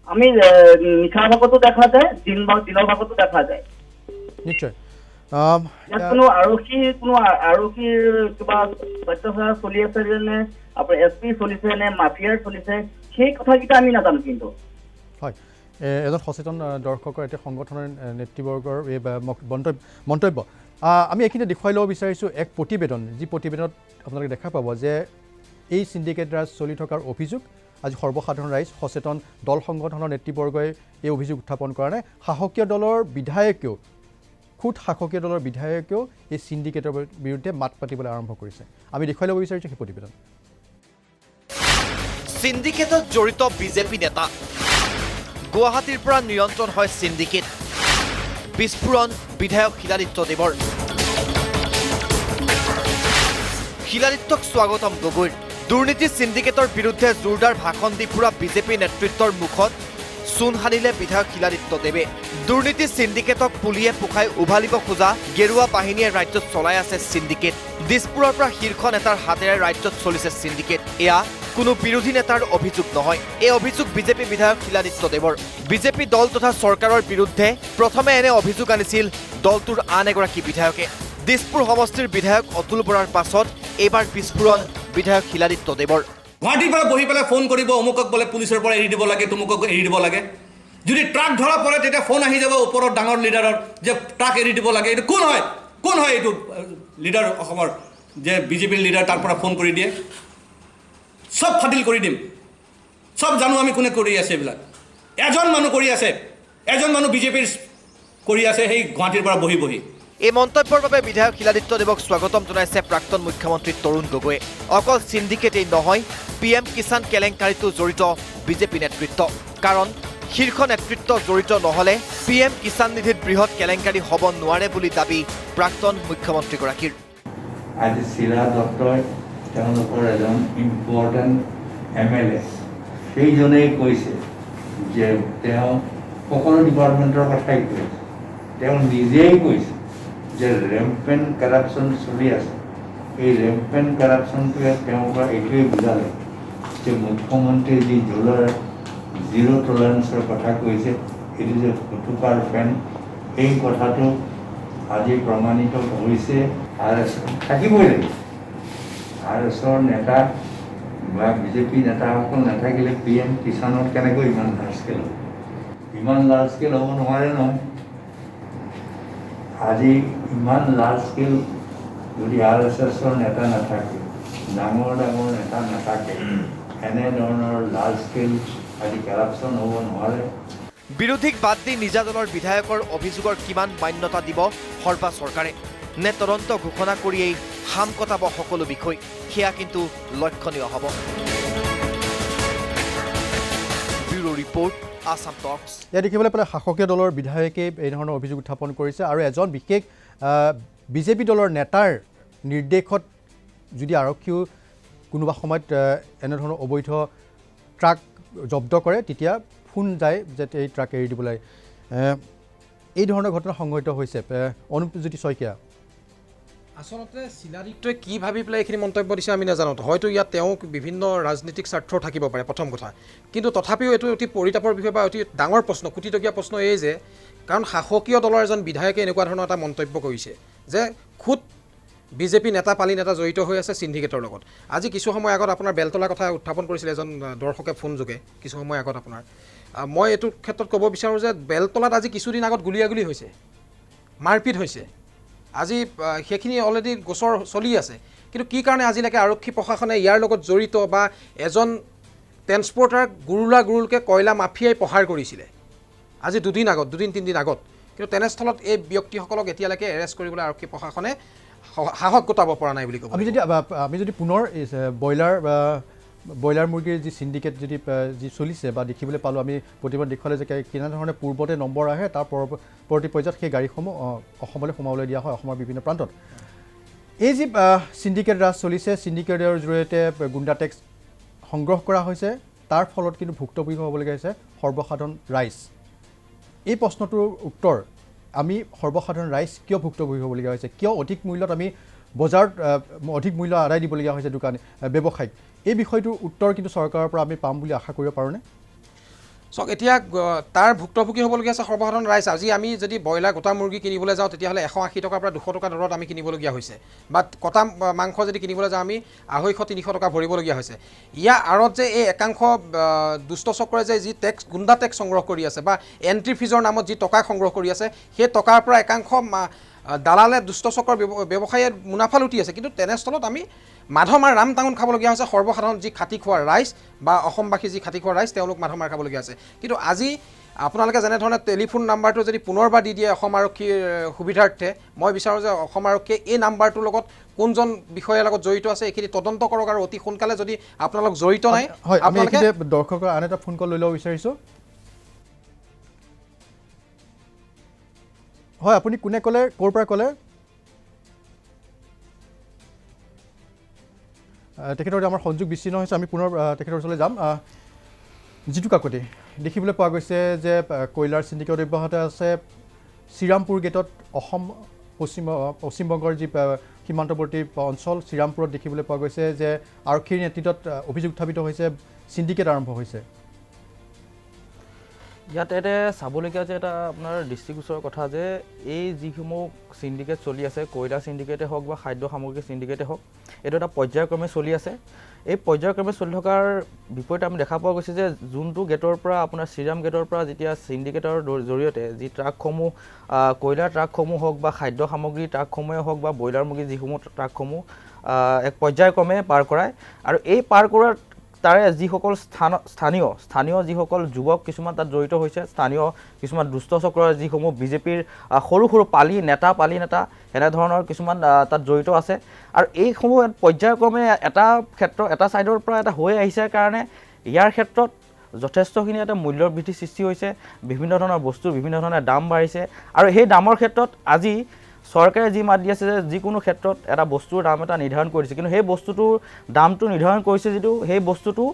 আমি নিশাৰ ভাগতো দেখা যায়, দিনৰ ভাগতো দেখা যায়। নিশ্চয় ইয়াত কোনো আৰক্ষীৰ কিবা তথ্য চলি আছে নে আপোনাৰ SP চলিছে নে মাফিয়াৰ চলিছে, সেই কথাকেইটা আমি নাজানো। কিন্তু হয়, এজন সচেতন দৰ্শকৰ এতিয়া সংগঠনৰ নেতৃবৰ্গৰ এই মন্তব্য আমি এইখিনিতে দেখুৱাই ল'ব বিচাৰিছোঁ এক প্ৰতিবেদন, যি প্ৰতিবেদনত আপোনালোকে দেখা পাব যে এই চিণ্ডিকেট ৰাজ চলি থকাৰ অভিযোগ আজি সৰ্বসাধাৰণ ৰাইজ, সচেতন দল সংগঠনৰ নেতৃবৰ্গই এই অভিযোগ উত্থাপন কৰা নাই। শাসকীয় দলৰ বিধায়কেও এই চিণ্ডিকেটৰ বিৰুদ্ধে মাত পাতিবলৈ আৰম্ভ কৰিছে। আমি দেখুৱাই ল'ব বিচাৰিছোঁ সেই প্ৰতিবেদন। চিণ্ডিকেটত জড়িত বিজেপি নেতা, গুৱাহাটীৰ পৰা নিয়ন্ত্ৰণ হয় চিণ্ডিকেট, বিস্ফোৰণ বিধায়ক শিলাদিত্যদেৱৰ। শিলাদিত্যক স্বাগতম গগৈৰ। দুৰ্নীতি চিণ্ডিকেটৰ বিৰুদ্ধে জোৰদাৰ ভাষণ দি ফুৰা বিজেপি নেতৃত্বৰ মুখত চূণ সানিলে বিধায়ক শিলাদিত্যদেৱে। দুৰ্নীতি চিণ্ডিকেটক পুলিয়ে পোখাই উভালিব খোজা গেৰুৱা বাহিনীয়ে ৰাজ্যত চলাই আছে চিণ্ডিকেট। দিছপুৰৰ পৰা শীৰ্ষ নেতাৰ হাতেৰে ৰাজ্যত চলিছে চিণ্ডিকেট। এয়া কোনো বিৰোধী নেতাৰ অভিযোগ নহয়, এই অভিযোগ বিজেপি বিধায়ক শিলাদিত্যদেৱৰ। বিজেপি দল তথা চৰকাৰৰ বিৰুদ্ধে প্ৰথমে এনে অভিযোগ আনিছিল দলটোৰ আন এগৰাকী বিধায়কে। দিছপুৰ সমষ্টিৰ বিধায়ক অতুল বৰাৰ পাছত এইবাৰ বিস্ফোৰণ বিধায়ক শিলাদিত্যদেৱৰ। গুৱাহাটীৰ পৰা বহি পেলাই ফোন কৰিব, অমুকক বোলে পুলিচৰ পৰা এৰি দিব লাগে, তুমুকক এৰি দিব লাগে। যদি ট্ৰাক ধৰা পৰে তেতিয়া ফোন আহি যাব ওপৰত ডাঙৰ লিডাৰৰ যে ট্ৰাক এৰি দিব লাগে। এইটো কোন হয় এইটো লিডাৰ অসমৰ, যে বিজেপিৰ লিডাৰ তাৰ পৰা ফোন কৰি দিয়ে? চব ফাদিল কৰি দিম, চব জানো আমি কোনে কৰি আছে। এইবিলাক এজন মানুহ কৰি আছে, এজন মানুহ বিজেপিৰ কৰি আছে সেই গুৱাহাটীৰ পৰা বহি বহি। এই মন্তব্যৰ বাবে বিধায়ক শিলাদিত্য দেৱক স্বাগতম জনাইছে প্ৰাক্তন মুখ্যমন্ত্ৰী তৰুণ গগৈয়ে। অকল সিন্ডিকেটেই নহয়, PM কিষাণ কেলেংকাৰীতো জড়িত বিজেপি নেতৃত্ব। কাৰণ শীৰ্ষ নেতৃত্ব জড়িত নহ'লে PM কিষাণ নিধিত বৃহৎ কেলেংকাৰী হ'ব নোৱাৰে বুলি দাবী প্ৰাক্তন মুখ্যমন্ত্ৰীগৰাকীৰ। আজি শিলা দত্তই তেওঁলোকৰ এজন ইম্পৰ্টেণ্ট MLA, সেইজনেই কৈছে যে তেওঁ সকলো ডিপাৰ্টমেণ্টৰ কথাই কৈছে। তেওঁ নিজেই কৈছে যে ৰেম্পেণ্ট কাৰাপশ্যন চলি আছে। এই ৰেম্পেণ্ট কাৰাপশ্যনটোৱে তেওঁৰ পৰা এইটোৱেই বুজালে যে মুখ্যমন্ত্ৰীয়ে যি জিৰ' টলাৰেঞ্চৰ কথা কৈছে, এইটো যে 100%, এই কথাটো আজি প্ৰমাণিত হৈছে। RS থাকিবই লাগিব। RSৰ নেতা বা বিজেপি নেতাসকল নাথাকিলে PM কিষাণত কেনেকৈ ইমান লাৰ্জ স্কেল হ'ব? ইমান লাৰ্জ স্কেল হ'ব নোৱাৰে নহয়। আজি ইমান লাৰ্জ স্কেল যদি RSSৰ নেতা নাথাকে, ডাঙৰ ডাঙৰ নেতা নাথাকে, এনেধৰণৰ লাৰ্জ স্কেল আজি কাৰাপশ্যন হ'ব নোৱাৰে। বিৰোধীক বাদ দি নিজা দলৰ বিধায়কৰ অভিযোগৰ কিমান মান্যতা দিব সৰ্বা চৰকাৰে? নে তদন্ত ঘোষণা কৰিয়েই হাম কটাব সকলো বিষয়? সেয়া কিন্তু লক্ষণীয় হ'ব। ব্যুৰো ৰিপৰ্ট, আসাম টক্স। ইয়াত দেখিবলৈ পালে শাসকীয় দলৰ বিধায়কে এই ধৰণৰ অভিযোগ উত্থাপন কৰিছে আৰু এজন বিশেষ বিজেপি দলৰ নেতাৰ নিৰ্দেশত যদি আৰক্ষীও কোনোবা সময়ত এনেধৰণৰ অবৈধ ট্ৰাক জব্দ কৰে, তেতিয়া ফোন যায় যে এই ট্ৰাক এৰি দিবলৈ। এই ধৰণৰ ঘটনা সংঘটিত হৈছে। অনুপজ্যোতি শইকীয়া, আচলতে শিলাদিত্যই কি ভাবি পেলাই এইখিনি মন্তব্য দিছে আমি নাজানো। হয়তো ইয়াত তেওঁক বিভিন্ন ৰাজনীতিক স্বাৰ্থ থাকিব পাৰে, প্ৰথম কথা। কিন্তু তথাপিও এইটো অতি পৰিতাপৰ বিষয় বা অতি ডাঙৰ প্ৰশ্ন, কোটিটকীয়া প্ৰশ্ন এই যে, কাৰণ শাসকীয় দলৰ এজন বিধায়কে এনেকুৱা ধৰণৰ এটা মন্তব্য কৰিছে যে খুদ বিজেপি নেতা পালি নেতা জড়িত হৈ আছে সিন্ডিকেটৰ লগত। আজি কিছু সময় আগত আপোনাৰ বেলতলাৰ কথা উত্থাপন কৰিছিলে এজন দৰ্শকে ফোনযোগে কিছু সময় আগত আপোনাৰ। মই এইটো ক্ষেত্ৰত ক'ব বিচাৰোঁ যে বেলতলাত আজি কিছুদিন আগত গুলীয়াগুলি হৈছে, মাৰপিট হৈছে। আজি সেইখিনি অলৰেডি গোচৰ চলি আছে। কিন্তু কি কাৰণে আজিলৈকে আৰক্ষী প্ৰশাসনে ইয়াৰ লগত জড়িত বা এজন ট্ৰেন্সপৰ্টাৰ গুৰুলকৈ কয়লা মাফিয়াই প্ৰহাৰ কৰিছিলে আজি দুদিন 3 দিন আগত। কিন্তু তেনেস্থলত এই ব্যক্তিসকলক এতিয়ালৈকে এৰেষ্ট কৰিবলৈ আৰক্ষী প্ৰশাসনে সাহস গোটাব পৰা নাই বুলি ক'ব। আমি যদি পুনৰ ব্ৰইলাৰ মুৰ্গীৰ যি সিন্ডিকেট যি চলিছে বা দেখিবলৈ পালোঁ, আমি প্ৰতিবাদ দেখুৱালে যে কেনেধৰণে পূৰ্বতে নম্বৰ আহে, তাৰ পৰৱৰ্তী পৰ্যায়ত সেই গাড়ীসমূহ অসমলৈ সোমাবলৈ দিয়া হয় অসমৰ বিভিন্ন প্ৰান্তত। এই যি সিন্ডিকেট ৰাজ চলিছে, সিন্ডিকেটৰ জৰিয়তে গুণ্ডা টেক্স সংগ্ৰহ কৰা হৈছে, তাৰ ফলত কিন্তু ভুক্তভোগী হ'বলগীয়া হৈছে সৰ্বসাধাৰণ ৰাইজ। এই প্ৰশ্নটোৰ উত্তৰ, আমি সৰ্বসাধাৰণ ৰাইজ কিয় ভুক্তভোগী হ'বলগীয়া হৈছে? কিয় অধিক মূল্যত আমি বজাৰত অধিক মূল্য আদায় দিবলগীয়া হৈছে দোকানী ব্যৱসায়ীক? এই বিষয়টোৰ উত্তৰ কিন্তু চৰকাৰৰ পৰা আমি পাম বুলি আশা কৰিব পাৰোঁনে? চাওক, এতিয়া তাৰ ভুক্তভোগী হ'বলগীয়া আছে সৰ্বসাধাৰণ ৰাইজ। আজি আমি যদি ব্ৰইলাৰ গোটা মুৰ্গী কিনিবলৈ যাওঁ, তেতিয়াহ'লে 180 টকাৰ পৰা 200 টকা দৰত আমি কিনিবলগীয়া হৈছে। বা কটা মাংস যদি কিনিবলৈ যাওঁ, আমি 250-300 টকা ভৰিবলগীয়া হৈছে। ইয়াৰ আঁৰত যে এই একাংশ দুষ্ট চক্ৰই যে যি টেক্স, গুণ্ডা টেক্স সংগ্ৰহ কৰি আছে বা এণ্ট্ৰি ফিজৰ নামত যি টকা সংগ্ৰহ কৰি আছে, সেই টকাৰ পৰা একাংশ দালালে দুষ্ট চক্ৰৰ ব্যৱসায়ীয়ে মুনাফা লুটি আছে। কিন্তু তেনেস্থলত আমি মাধমাৰ ৰাম টাঙন খাবলগীয়া হৈছে সুবিধাৰণ যি খাতি খোৱা ৰাইজ বা অসমবাসী যি খাতি খোৱা ৰাইজ, তেওঁলোক মাধমাৰ খাবলগীয়া আছে। কিন্তু আজি আপোনালোকে যেনেধৰণে টেলিফোন নাম্বাৰটো যদি পুনৰবাৰ দি দিয়ে অসম আৰক্ষীৰ সুবিধাৰ্থে, মই বিচাৰোঁ যে অসম আৰক্ষীয়ে এই নাম্বাৰটোৰ লগত কোনজন বিষয়াৰ লগত জড়িত আছে এইখিনি তদন্ত কৰক আৰু অতি সোনকালে যদি আপোনালোক জড়িত নাই, আপোনালোকে দৰ্শকৰ আন এটা ফোন কল লৈ ল'ব বিচাৰিছোঁ। হয়, আপুনি কোনে ক'লে, ক'ৰ পৰা ক'লে? তেখেতৰ আমাৰ সংযোগ বিচ্ছিন্ন হৈছে, আমি পুনৰ তেখেতৰ ওচৰলৈ যাম। জিতু কাকতি, দেখিবলৈ পোৱা গৈছে যে কয়লাৰ চিণ্ডিকেট অব্যাহত আছে। শ্ৰীৰামপুৰ গেটত অসম পশ্চিমবংগৰ যি সীমান্তৱৰ্তী অঞ্চল শ্ৰীৰামপুৰত দেখিবলৈ পোৱা গৈছে যে আৰক্ষীৰ নেতৃত্বত অভিযোগ উত্থাপিত হৈছে, চিণ্ডিকেট আৰম্ভ হৈছে। ইয়াতে চাবলগীয়া যে এটা আপোনাৰ দৃষ্টিগোচৰৰ কথা যে এই যিসমূহ চিণ্ডিকেট চলি আছে, কয়লা চিণ্ডিকেটে হওক বা খাদ্য সামগ্ৰী চিণ্ডিকেটে হওক, এইটো এটা পৰ্যায়ক্ৰমে চলি আছে। এই পৰ্যায়ক্ৰমে চলি থকাৰ বিপৰীতে আমি দেখা পোৱা গৈছে যে যোনটো গেটৰ পৰা আপোনাৰ শ্ৰীৰাম গেটৰ পৰা যেতিয়া চিণ্ডিকেটৰ জৰিয়তে যি ট্ৰাকসমূহ, কয়লাৰ ট্ৰাকসমূহ হওক বা খাদ্য সামগ্ৰী ট্ৰাকসমূহে হওক বা ব্ৰইলাৰ মুৰ্গী যিসমূহ ট্ৰাকসমূহ এক পৰ্যায়ক্ৰমে পাৰ কৰায়, আৰু এই পাৰ কৰাৰ তাৰে যিসকল স্থানীয় যিসকল যুৱক কিছুমান তাত জড়িত হৈছে, স্থানীয় কিছুমান দুষ্ট চক্ৰৰ যিসমূহ বিজেপিৰ সৰু সৰু পালি নেতা এনেধৰণৰ কিছুমান তাত জড়িত আছে। আৰু এইসমূহ পৰ্যায়ক্ৰমে এটা ছাইডৰ পৰা এটা হৈ আহিছে কাৰণে ইয়াৰ ক্ষেত্ৰত যথেষ্টখিনি এটা মূল্যৰ বৃদ্ধি সৃষ্টি হৈছে, বিভিন্ন ধৰণৰ বস্তুৰ বিভিন্ন ধৰণৰ দাম বাঢ়িছে। আৰু সেই দামৰ ক্ষেত্ৰত আজি চৰকাৰে যি মাত দি আছে যে যিকোনো ক্ষেত্ৰত এটা বস্তুৰ দাম এটা নিৰ্ধাৰণ কৰিছে, কিন্তু সেই বস্তুটোৰ দামটো নিৰ্ধাৰণ কৰিছে যদিও সেই বস্তুটো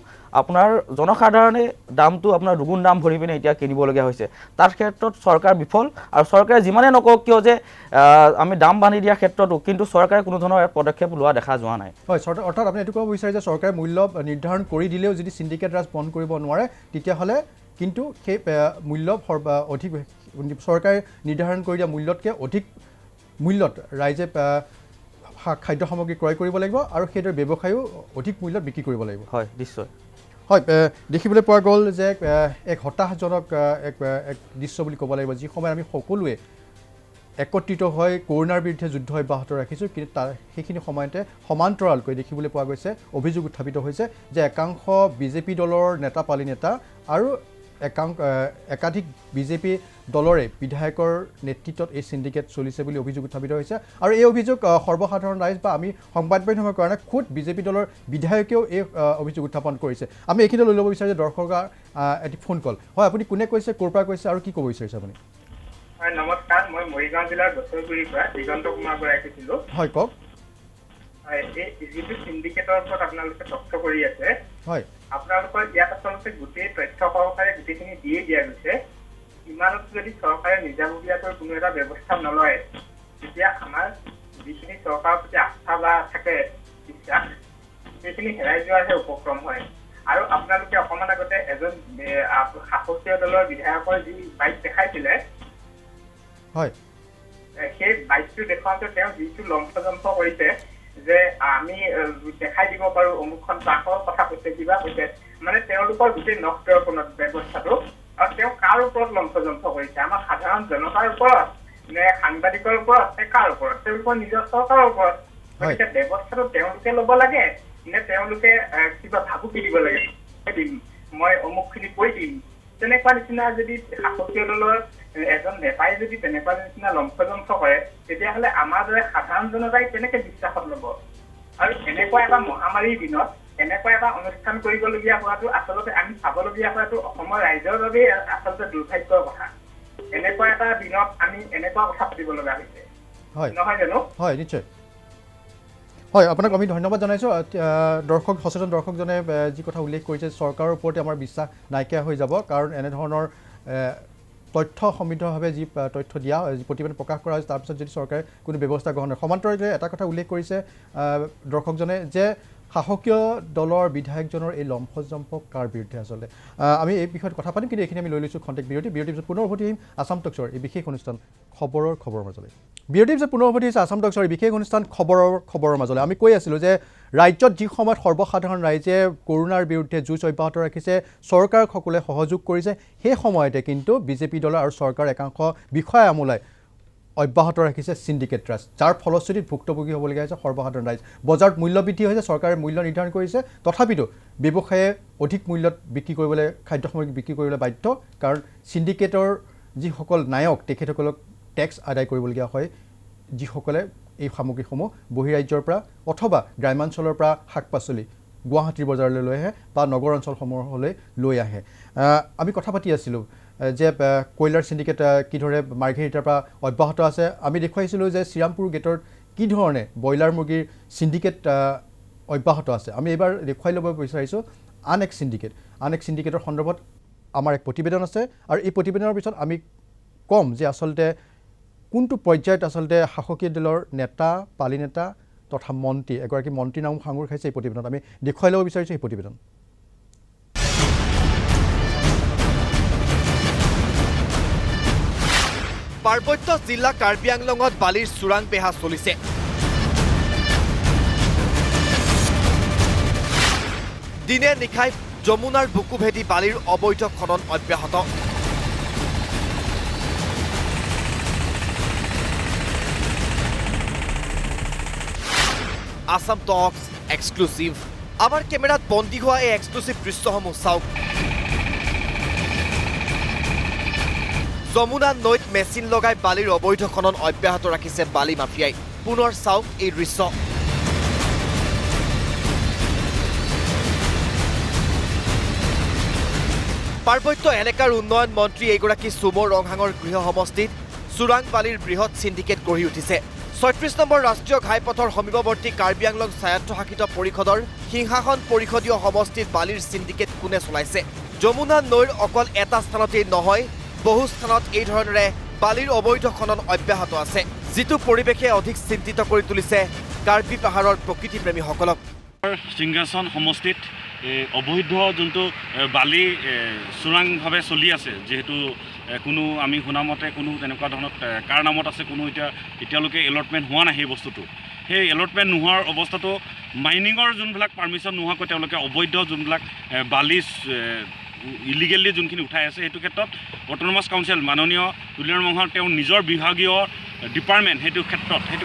আপোনাৰ জনসাধাৰণে দামটো আপোনাৰ দুগুণ দাম ভৰি পিনে এতিয়া কিনিবলগীয়া হৈছে। তাৰ ক্ষেত্ৰত চৰকাৰ বিফল। আৰু চৰকাৰে যিমানে নকওক কিয় যে আমি দাম বান্ধি দিয়াৰ ক্ষেত্ৰতো কিন্তু চৰকাৰে কোনো ধৰণৰ পদক্ষেপ লোৱা দেখা যোৱা নাই। হয়, অৰ্থাৎ আপুনি এইটো ক'ব বিচাৰে যে চৰকাৰে মূল্য নিৰ্ধাৰণ কৰি দিলেও যদি চিণ্ডিকেট ৰাজ বন্ধ কৰিব নোৱাৰে তেতিয়াহ'লে কিন্তু সেই মূল্য অধিক চৰকাৰে নিৰ্ধাৰণ কৰি দিয়া মূল্যতকৈ অধিক মূল্যত ৰাইজে খাদ্য সামগ্ৰী ক্ৰয় কৰিব লাগিব আৰু সেইদৰে ব্যৱসায়ো অধিক মূল্যত বিক্ৰী কৰিব লাগিব। হয়, নিশ্চয়। হয়, দেখিবলৈ পোৱা গ'ল যে এক হতাশজনক এক দৃশ্য বুলি ক'ব লাগিব, যি সময়ত আমি সকলোৱে একত্ৰিত হৈ কৰোণাৰ বিৰুদ্ধে যুদ্ধ অব্যাহত ৰাখিছোঁ, কিন্তু সেইখিনি সময়তে সমান্তৰালকৈ দেখিবলৈ পোৱা গৈছে, অভিযোগ উত্থাপিত হৈছে যে একাংশ বিজেপি দলৰ নেতা আৰু একাধিক বিজেপি দলৰে বিধায়কৰ নেতৃত্বত এই চিণ্ডিকেট চলিছে বুলি অভিযোগ উত্থাপিত হৈছে। আৰু এই অভিযোগ সৰ্বসাধাৰণ ৰাইজ বা আমি সংবাদ মাধ্যমৰ কাৰণে খুদ বিজেপি দলৰ বিধায়কেও এই অভিযোগ উত্থাপন কৰিছে। আমি এইখিনিতে লৈ ল'ব বিচাৰোঁ যে দৰ্শকৰ এটি ফোন কল। হয়, আপুনি কোনে কৈছে, ক'ৰ পৰা কৈছে আৰু কি ক'ব বিচাৰিছে আপুনি? হয়, নমস্কাৰ। মই মৰিগাঁও জিলাৰ বছৰগুৰিৰ পৰা দিগন্ত কুমাৰ বৰাই কৈছিলোঁ। হয়, কওক। হয়, এই যিটো চিণ্ডিকেটৰ ওপৰত আপোনালোকে তথ্য কৰি আছে, হয়, আপোনালোকৰ ইয়াত আচলতে গোটেই তথ্য সহকাৰে গোটেইখিনি দিয়ে দিয়া গৈছে। ইমানত যদি চৰকাৰে নিজাববীয়াকৈ কোনো এটা ব্যৱস্থা নলয়, তেতিয়া আমাৰ যিখিনি চৰকাৰৰ প্ৰতি আস্থা বা থাকে বিশ্বাস, সেইখিনি হেৰাই যোৱাৰহে উপক্ৰম হয়। আৰু আপোনালোকে অকণমান আগতে এজন শাসকীয় দলৰ বিধায়কৰ যি বাইক দেখাইছিলে, হয়, সেই বাইকটো দেখুৱাওঁতে তেওঁ যিটো লম্ফজম্ফ কৰিছে যে আমি দেখাই দিব পাৰোঁ অমুকখন ট্ৰাকৰ কথা কৈছে, কিবা কৈছে, মানে তেওঁলোকৰ গোটেই নখ দৰ্পণত ব্যৱস্থাটো। আৰু তেওঁ কাৰ ওপৰত লম্ফজম্ফ কৰিছে? আমাৰ সাধাৰণ জনতাৰ ওপৰত নে সাংবাদিকৰ ওপৰত নে কাৰ ওপৰত? তেওঁলোকৰ নিজৰ চৰকাৰৰ ওপৰত। গতিকে ব্যৱস্থাটো তেওঁলোকে ল'ব লাগে নে তেওঁলোকে কিবা ভাবুকি দিব লাগে, মই অমুকখিনি কৈ দিম, তেনেকুৱা নিচিনা যদি শাসকীয় দলৰ এজন নেতাই যদি তেনেকুৱা নিচিনা লম্ফজম্ফ কৰে, তেতিয়াহ'লে আমাৰ দৰে সাধাৰণ জনতাই কেনেকে বিশ্বাসত ল'ব? আৰু এনেকুৱা এটা মহামাৰীৰ দিনত এনেকুৱা এটা অনুষ্ঠান কৰিবলগীয়া হোৱাটো আচলতে আমি চাবলগীয়া হোৱাটো অসমৰ ৰাইজৰ বাবেই আচলতে দুৰ্ভাগ্যৰ কথা। এনেকুৱা এটা দিনত আমি এনেকুৱা কথা পাতিব লগা হৈছে, নহয় জানো? হয়, নিশ্চয়। হয়, আপোনাক আমি ধন্যবাদ জনাইছোঁ। সচেতন দৰ্শকজনে যি কথা উল্লেখ কৰিছে, চৰকাৰৰ ওপৰতে আমাৰ বিশ্বাস নাইকিয়া হৈ যাব, কাৰণ এনেধৰণৰ তথ্য সমৃদ্ধভাৱে যি তথ্য দিয়া যি প্ৰতিবেদন প্ৰকাশ কৰা হৈছে, তাৰপিছত যদি চৰকাৰে কোনো ব্যৱস্থা গ্ৰহণ কৰে। সমান্তৰালভাৱে এটা কথা উল্লেখ কৰিছে দৰ্শকজনে যে শাসকীয় দলৰ বিধায়কজনৰ এই লম্ফজম্ফ কাৰ বিৰুদ্ধে আচলতে। আমি এই বিষয়ত কথা পাতিম, কিন্তু এইখিনি আমি লৈ লৈছোঁ খন্তেক বিৰতিৰ পিছত পুনৰ উভতি আহিম আছাম টক্সৰ এই বিশেষ অনুষ্ঠান খবৰৰ মাজলৈ। বিৰতিৰ পিছত পুনৰ উভতি আহিছে আছাম টক্সৰ এই বিশেষ অনুষ্ঠান খবৰৰ মাজলৈ। আমি কৈ আছিলোঁ যে ৰাজ্যত যি সময়ত সৰ্বসাধাৰণ ৰাইজে কৰোণাৰ বিৰুদ্ধে যুঁজ অব্যাহত ৰাখিছে, চৰকাৰক সকলোৱে সহযোগ কৰিছে, সেই সময়তে কিন্তু বিজেপি দল আৰু চৰকাৰৰ একাংশ বিষয়া আমোলাই অব্যাহত ৰাখিছে চিণ্ডিকেট ৰাজ, যাৰ ফলশ্ৰুতিত ভুক্তভোগী হ'বলগীয়া হৈছে সৰ্বসাধাৰণ ৰাইজ। বজাৰত মূল্য বৃদ্ধি হৈছে, চৰকাৰে মূল্য নিৰ্ধাৰণ কৰিছে, তথাপিতো ব্যৱসায়ে অধিক মূল্যত বিক্ৰী কৰিবলৈ, খাদ্য সামগ্ৰী বিক্ৰী কৰিবলৈ বাধ্য, কাৰণ চিণ্ডিকেটৰ যিসকল নায়ক তেখেতসকলক টেক্স আদায় কৰিবলগীয়া হয়, যিসকলে এই সামগ্ৰীসমূহ বহিৰাজ্যৰ পৰা অথবা গ্ৰাম্যাঞ্চলৰ পৰা শাক পাচলি গুৱাহাটীৰ বজাৰলৈ লৈ আহে বা নগৰ অঞ্চলসমূহলৈ লৈ আহে। আমি কথা পাতি আছিলোঁ যে কয়লাৰ চিণ্ডিকেট কিদৰে মাৰ্ঘেৰিটাৰ পৰা অব্যাহত আছে। আমি দেখুৱাইছিলোঁ যে শ্ৰীৰামপুৰ গেটত কি ধৰণে ব্ৰইলাৰ মুৰ্গীৰ চিণ্ডিকেট অব্যাহত আছে। আমি এইবাৰ দেখুৱাই ল'ব বিচাৰিছোঁ আন এক চিণ্ডিকেটৰ সন্দৰ্ভত আমাৰ এক প্ৰতিবেদন আছে, আৰু এই প্ৰতিবেদনৰ পিছত আমি ক'ম যে আচলতে কোনটো পৰ্যায়ত আচলতে শাসকীয় দলৰ নেতা, পালি নেতা তথা মন্ত্ৰী, এগৰাকী মন্ত্ৰীৰ নাম সাঙুৰ খাইছে এই প্ৰতিবেদনত। আমি দেখুৱাই ল'ব বিচাৰিছোঁ এই প্ৰতিবেদন। পাৰ্বত্য জিলা কাৰ্বি আংলঙত বালিৰ চোৰাং বেহা চলিছে। দিনে নিশাই যমুনাৰ বুকু ভেদি বালিৰ অবৈধ খনন অব্যাহত। আছাম টক্স এক্সক্লুচিভ আমাৰ কেমেৰাত বন্দী হোৱা এই এক্সক্লুচিভ দৃশ্যসমূহ চাওক। যমুনা নৈত মেচিন লগাই বালিৰ অবৈধ খনন অব্যাহত ৰাখিছে বালি মাফিয়াই। পুনৰ চাওক এই দৃশ্য। পাৰ্বত্য এলেকাৰ উন্নয়ন মন্ত্ৰী এইগৰাকী চুমৰ ৰংহাঙৰ গৃহ সমষ্টিত চোৰাং বালিৰ বৃহৎ সিন্ডিকেট গঢ়ি উঠিছে। ৩৬ নম্বৰ ৰাষ্ট্ৰীয় ঘাইপথৰ সমীপৱৰ্তী কাৰ্বি আংলং স্বায়ত্তশাসিত পৰিষদৰ সিংহাসন পৰিষদীয় সমষ্টিত বালিৰ সিন্ডিকেট কোনে চলাইছে? যমুনা নৈৰ অকল এটা স্থানতেই নহয়, বহু স্থানত এই ধৰণেৰে বালিৰ অবৈধ খনন অব্যাহত আছে, যিটো পৰিৱেশে অধিক চিন্তিত কৰি তুলিছে কাৰ্বি পাহাৰৰ প্ৰকৃতিপ্ৰেমীসকলক। সিংহাসন সমষ্টিত অবৈধ যোনটো বালি চোৰাংভাৱে চলি আছে, যিহেতু কোনো আমি শুনামতে কোনো তেনেকুৱা ধৰণৰ কাৰ নামত আছে, কোনো এতিয়ালৈকে এলটমেণ্ট হোৱা নাই সেই বস্তুটো। সেই এলটমেণ্ট নোহোৱাৰ অৱস্থাটো মাইনিঙৰ যোনবিলাক পাৰ্মিশ্যন নোহোৱাকৈ তেওঁলোকে অবৈধ যোনবিলাক বালি ইলিগেলি যোনখিনি উঠাই আছে, সেইটো ক্ষেত্ৰত অট'নমাছ কাউন্সিল মাননীয় তুলিয়াৰ মহল তেওঁৰ নিজৰ বিভাগীয় ডিপাৰ্টমেণ্ট সেইটো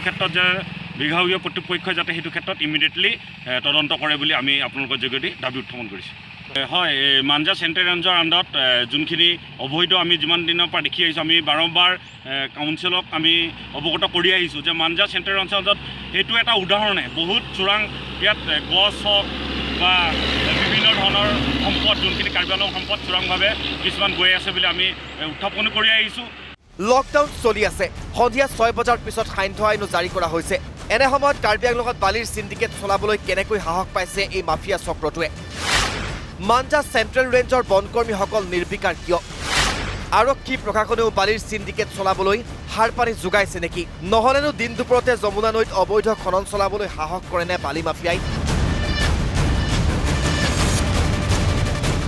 ক্ষেত্ৰত যে বিভাগীয় কৰ্তৃপক্ষই যাতে সেইটো ক্ষেত্ৰত ইমিডিয়েটলি তদন্ত কৰে বুলি আমি আপোনালোকৰ যোগেদি দাবী উত্থাপন কৰিছোঁ। হয়, মাঞ্জা চেণ্ট্ৰেল ৰেঞ্জৰ আণ্ডাৰত যোনখিনি অবৈধ আমি যিমান দিনৰ পৰা দেখি আহিছোঁ, আমি বাৰম্বাৰ কাউন্সিলক আমি অৱগত কৰি আহিছোঁ যে মাঞ্জা চেণ্ট্ৰেল অঞ্চলত সেইটো এটা উদাহৰণে বহুত চোৰাং ইয়াত গছ হওক বা বিভিন্ন ধৰণৰ সম্পদ, যোনখিনি কাৰ্বি আংলং সম্পদ চোৰাংভাৱে কিছুমান গৈ আছে বুলি আমি উত্থাপন কৰি আহিছোঁ। লকডাউন চলি আছে। সন্ধিয়া 6 বজাৰ পিছত সান্ধ্য আইনো জাৰি কৰা হৈছে। এনে সময়ত কাৰ্বি আংলঙত বালিৰ সিন্ডিকেট চলাবলৈ কেনেকৈ সাহস পাইছে এই মাফিয়া চক্ৰটোৱে? মাঞ্জা চেণ্ট্ৰেল ৰেঞ্জৰ বনকৰ্মীসকল নিৰ্বিকাৰ কিয়? আৰক্ষী প্ৰশাসনেও বালিৰ সিন্ডিকেট চলাবলৈ সাৰ পানী যোগাইছে নেকি? নহলেনো দিন দুপৰতে যমুনা নৈত অবৈধ খনন চলাবলৈ সাহস কৰেনে বালি মাফিয়াই?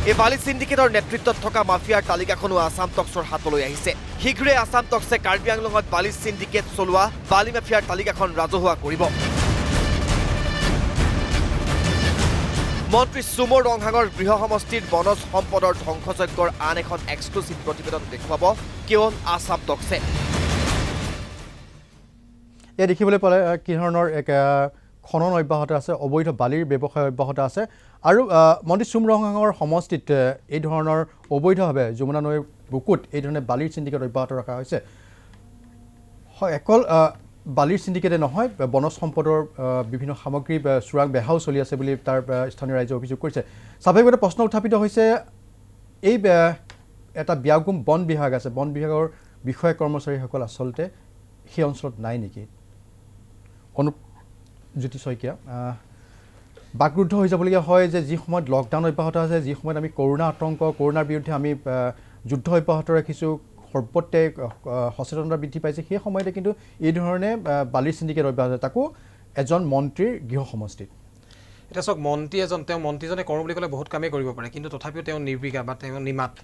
এই বালি সিন্ডিকেটৰ নেতৃত্বত থকা মাফিয়াৰ তালিকাখনো আসাম টক্সৰ হাতলৈ আহিছে। শীঘ্ৰে আসাম টক্সে কাৰ্বি আংলঙত বালি সিন্ডিকেট চলোৱা বালি মাফিয়াৰ তালিকাখন ৰাজহুৱা কৰিব। মন্ত্ৰী চুমৰ ৰংহাঙৰ গৃহ সমষ্টিৰ বনজ সম্পদৰ ধ্বংসযজ্ঞৰ আন এখন এক্সক্লুচিভ প্ৰতিবেদন দেখুৱাব কেৱল আসাম টক্সে। এয়া দেখিবলৈ পালে কি ধৰণৰ এক খনন অব্যাহত আছে, অবৈধ বালিৰ ব্যৱসায় অব্যাহত আছে। আৰু মন্ত্ৰী চুম ৰংহাঙৰ সমষ্টিত এই ধৰণৰ অবৈধভাৱে যমুনা নৈৰ বুকুত এই ধৰণে বালিৰ সিন্ডিকেট অব্যাহত ৰখা হৈছে। হয়, অকল বালিৰ সিন্ডিকেটে নহয়, বনজ সম্পদৰ বিভিন্ন সামগ্ৰী চোৰাং বেহাও চলি আছে বুলি তাৰ স্থানীয় ৰাইজে অভিযোগ কৰিছে। স্বাভাৱিকতে প্ৰশ্ন উত্থাপিত হৈছে, এই এটা ব্যাগুম বন বিভাগ আছে, বন বিভাগৰ বিষয়া কৰ্মচাৰীসকল আচলতে সেই অঞ্চলত নাই নেকি? অনুজ্যোতি শইকীয়া, বাকৰুদ্ধ হৈ যাবলগীয়া হয় যে যি সময়ত লকডাউন অব্যাহত আছে, যি সময়ত আমি কৰোণাৰ বিৰুদ্ধে আমি যুদ্ধ অব্যাহত ৰাখিছোঁ, সৰ্বত্ৰে সচেতনতা বৃদ্ধি পাইছে, সেই সময়তে কিন্তু এই ধৰণে বালিৰ সিন্ডিকেট অব্যাহত আছে, তাকো এজন মন্ত্ৰীৰ গৃহ সমষ্টিত। এতিয়া চাওক, মন্ত্ৰীজনে কৰোঁ বুলি ক'লে বহুত কামেই কৰিব পাৰে, কিন্তু তথাপিও তেওঁ নিৰ্বিকাৰ বা তেওঁ নিমাত।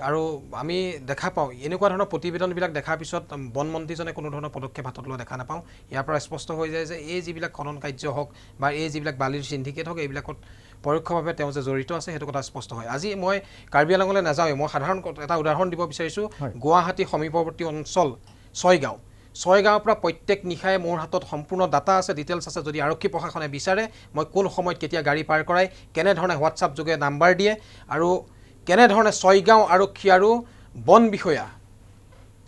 আৰু আমি দেখা পাওঁ এনেকুৱা ধৰণৰ প্ৰতিবেদনবিলাক দেখাৰ পিছত বনমন্ত্ৰীজনে কোনো ধৰণৰ পদক্ষেপ হাতত লোৱা দেখা নাপাওঁ। ইয়াৰ পৰা স্পষ্ট হৈ যায় যে এই যিবিলাক খনন কাৰ্য হওক বা এই যিবিলাক বালিৰ সিন্ডিকেট হওক, এইবিলাকত পৰোক্ষভাৱে তেওঁ যে জড়িত আছে সেইটো কথা স্পষ্ট হয়। আজি মই কাৰ্বি আংলঙলৈ নাযাওঁৱেই, মই সাধাৰণ এটা উদাহৰণ দিব বিচাৰিছোঁ। গুৱাহাটী সমীপৱৰ্তী অঞ্চল ছয়গাঁৱৰ পৰা প্ৰত্যেক নিশাই মোৰ হাতত সম্পূৰ্ণ ডাটা আছে, ডিটেইলছ আছে। যদি আৰক্ষী প্ৰশাসনে বিচাৰে, মই কোন সময়ত কেতিয়া গাড়ী পাৰ কৰাই, কেনেধৰণে হোৱাটছআপ যোগে নাম্বাৰ দিয়ে, আৰু কেনেধৰণে ছয়গাঁও আৰক্ষী আৰু বন বিষয়া,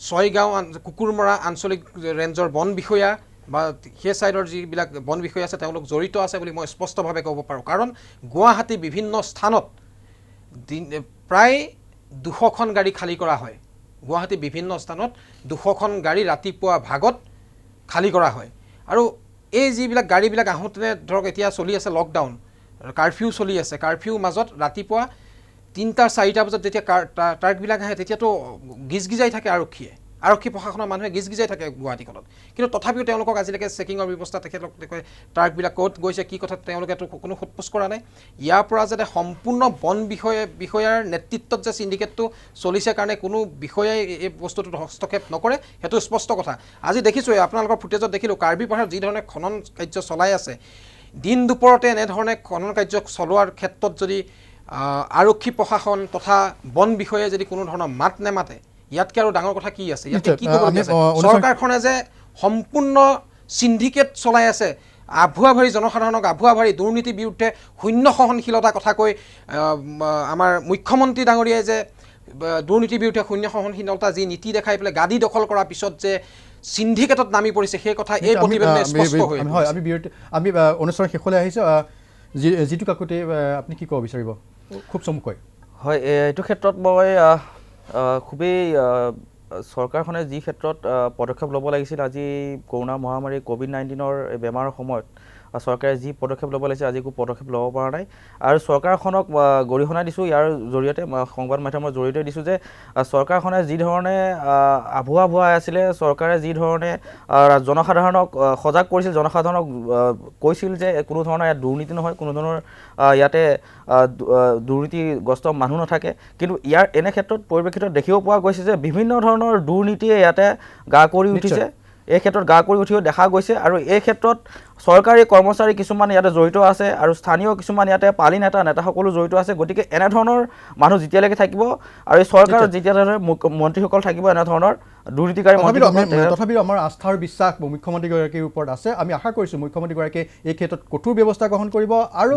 ছয়গাঁও কুকুৰমৰা আঞ্চলিক ৰেঞ্জৰ বন বিষয়া বা সেই ছাইডৰ যিবিলাক বন বিষয়া আছে তেওঁলোক জড়িত আছে বুলি মই স্পষ্টভাৱে ক'ব পাৰোঁ। কাৰণ গুৱাহাটী বিভিন্ন স্থানত প্ৰায় 200খন গাড়ী খালী কৰা হয়। গুৱাহাটী বিভিন্ন স্থানত 200খন গাড়ী ৰাতিপুৱা ভাগত খালী কৰা হয়। আৰু এই যিবিলাক গাড়ীবিলাক আহোঁতে ধৰক এতিয়া চলি আছে লকডাউন, কাৰফিউ চলি আছে, কাৰফিউৰ মাজত ৰাতিপুৱা 3-4 বজাত যেতিয়া ট্ৰাকবিলাক আহে, তেতিয়াতো গিজগিজাই থাকে আৰক্ষী প্ৰশাসনৰ মানুহে গিজগিজাই থাকে গুৱাহাটীখনত। কিন্তু তথাপিও তেওঁলোকক আজিলৈকে চেকিঙৰ ব্যৱস্থা তেখেতলোকে ট্ৰাকবিলাক ক'ত গৈছে, কি কথা, তেওঁলোকেতো কোনো সোধপোছ কৰা নাই। ইয়াৰ পৰা যাতে সম্পূৰ্ণ বন বিষয়াৰ নেতৃত্বত যে সিন্ডিকেটটো চলিছে কাৰণে কোনো বিষয়াই এই বস্তুটোত হস্তক্ষেপ নকৰে, সেইটো স্পষ্ট কথা। আজি দেখিছোঁ, আপোনালোকৰ ফুটেজত দেখিলোঁ, কাৰ্বি পাহাৰত যি ধৰণে খনন কাৰ্য চলাই আছে, দিন দুপৰতে এনেধৰণে খনন কাৰ্য চলোৱাৰ ক্ষেত্ৰত যদি আৰক্ষী প্ৰশাসন তথা বন বিষয়াই যদি কোনো ধৰণৰ মাত নেমাতে, ইয়াতকৈ আৰু ডাঙৰ কথা কি আছে? ইয়াতে কি ক'বলগীয়া আছে? চৰকাৰখনে যে সম্পূৰ্ণ সিন্ডিকেট চলাই আছে, আভুৱাভাৰী জনসাধাৰণক আভুৱাভাৰী দুৰ্নীতিৰ বিৰুদ্ধে শূন্য সহনশীলতা কথা কৈ আমাৰ মুখ্যমন্ত্ৰী ডাঙৰীয়াই যে দুৰ্নীতিৰ বিৰুদ্ধে শূন্য সহনশীলতা যি নীতি দেখাই পেলাই গাদী দখল কৰাৰ পিছত যে সিন্ডিকেটত নামি পৰিছে সেই কথা এই প্ৰতিবেদনে স্পষ্ট হৈ হয় আমি অনুষ্ঠানৰ শেষলৈ আহিছোঁ যিটো কাকতি আপুনি কি ক'ব বিচাৰিব খুব চমুকৈ হয় এইটো ক্ষেত্ৰত মই খুবেই চৰকাৰখনে যি ক্ষেত্ৰত পদক্ষেপ ল'ব লাগিছিল আজি কৰোনা মহামাৰী কোভিড-19ৰ বেমাৰৰ সময়ত চৰকাৰে যি পদক্ষেপ ল'ব লাগিছিল আজি একো পদক্ষেপ ল'ব পৰা নাই আৰু চৰকাৰখনক গৰিহণা দিছোঁ ইয়াৰ জৰিয়তে সংবাদ মাধ্যমৰ জৰিয়তে দিছোঁ যে চৰকাৰখনে যি ধৰণে ভুৱাই আছিলে চৰকাৰে যি ধৰণে জনসাধাৰণক সজাগ কৰিছিল জনসাধাৰণক কৈছিল যে কোনো ধৰণৰ ইয়াত দুৰ্নীতি নহয় কোনো ধৰণৰ ইয়াতে দুৰ্নীতিগ্ৰস্ত মানুহ নাথাকে কিন্তু ইয়াৰ এনে ক্ষেত্ৰত পৰিপ্ৰেক্ষিতত দেখিব পোৱা গৈছে যে বিভিন্ন ধৰণৰ দুৰ্নীতিয়ে ইয়াতে গা কৰি উঠিছে এই ক্ষেত্ৰত গা কৰি উঠিও দেখা গৈছে আৰু এই ক্ষেত্ৰত চৰকাৰী কৰ্মচাৰী কিছুমান ইয়াতে জড়িত আছে আৰু স্থানীয় কিছুমান ইয়াতে পালি নেতা সকলো জড়িত আছে গতিকে এনেধৰণৰ মানুহ যেতিয়ালৈকে থাকিব আৰু এই চৰকাৰৰ যেতিয়ালৈকে মন্ত্ৰীসকল থাকিব এনেধৰণৰ দুৰ্নীতিকাৰী তথাপিও আমাৰ আস্থাৰ বিশ্বাস মুখ্যমন্ত্ৰীগৰাকীৰ ওপৰত আছে আমি আশা কৰিছোঁ মুখ্যমন্ত্ৰীগৰাকীয়ে এই ক্ষেত্ৰত কঠোৰ ব্যৱস্থা গ্ৰহণ কৰিব আৰু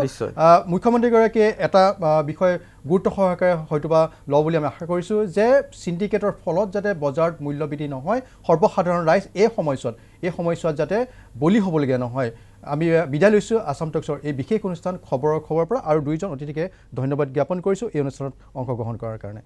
মুখ্যমন্ত্ৰীগৰাকীয়ে এটা বিষয় গুৰুত্ব সহকাৰে হয়তোবা লওঁ বুলি আমি আশা কৰিছোঁ যে চিণ্ডিকেটৰ ফলত যাতে বজাৰত মূল্যবৃদ্ধি নহয় সৰ্বসাধাৰণ ৰাইজ এই সময়ছোৱাত যাতে বলি হ'বলগীয়া নহয় আমি বিদায় লৈছোঁ আসাম টক্সৰ এই বিশেষ অনুষ্ঠান খবৰৰ পৰা আৰু দুইজন অতিথিকে ধন্যবাদ জ্ঞাপন কৰিছোঁ এই অনুষ্ঠানত অংশগ্ৰহণ কৰাৰ কাৰণে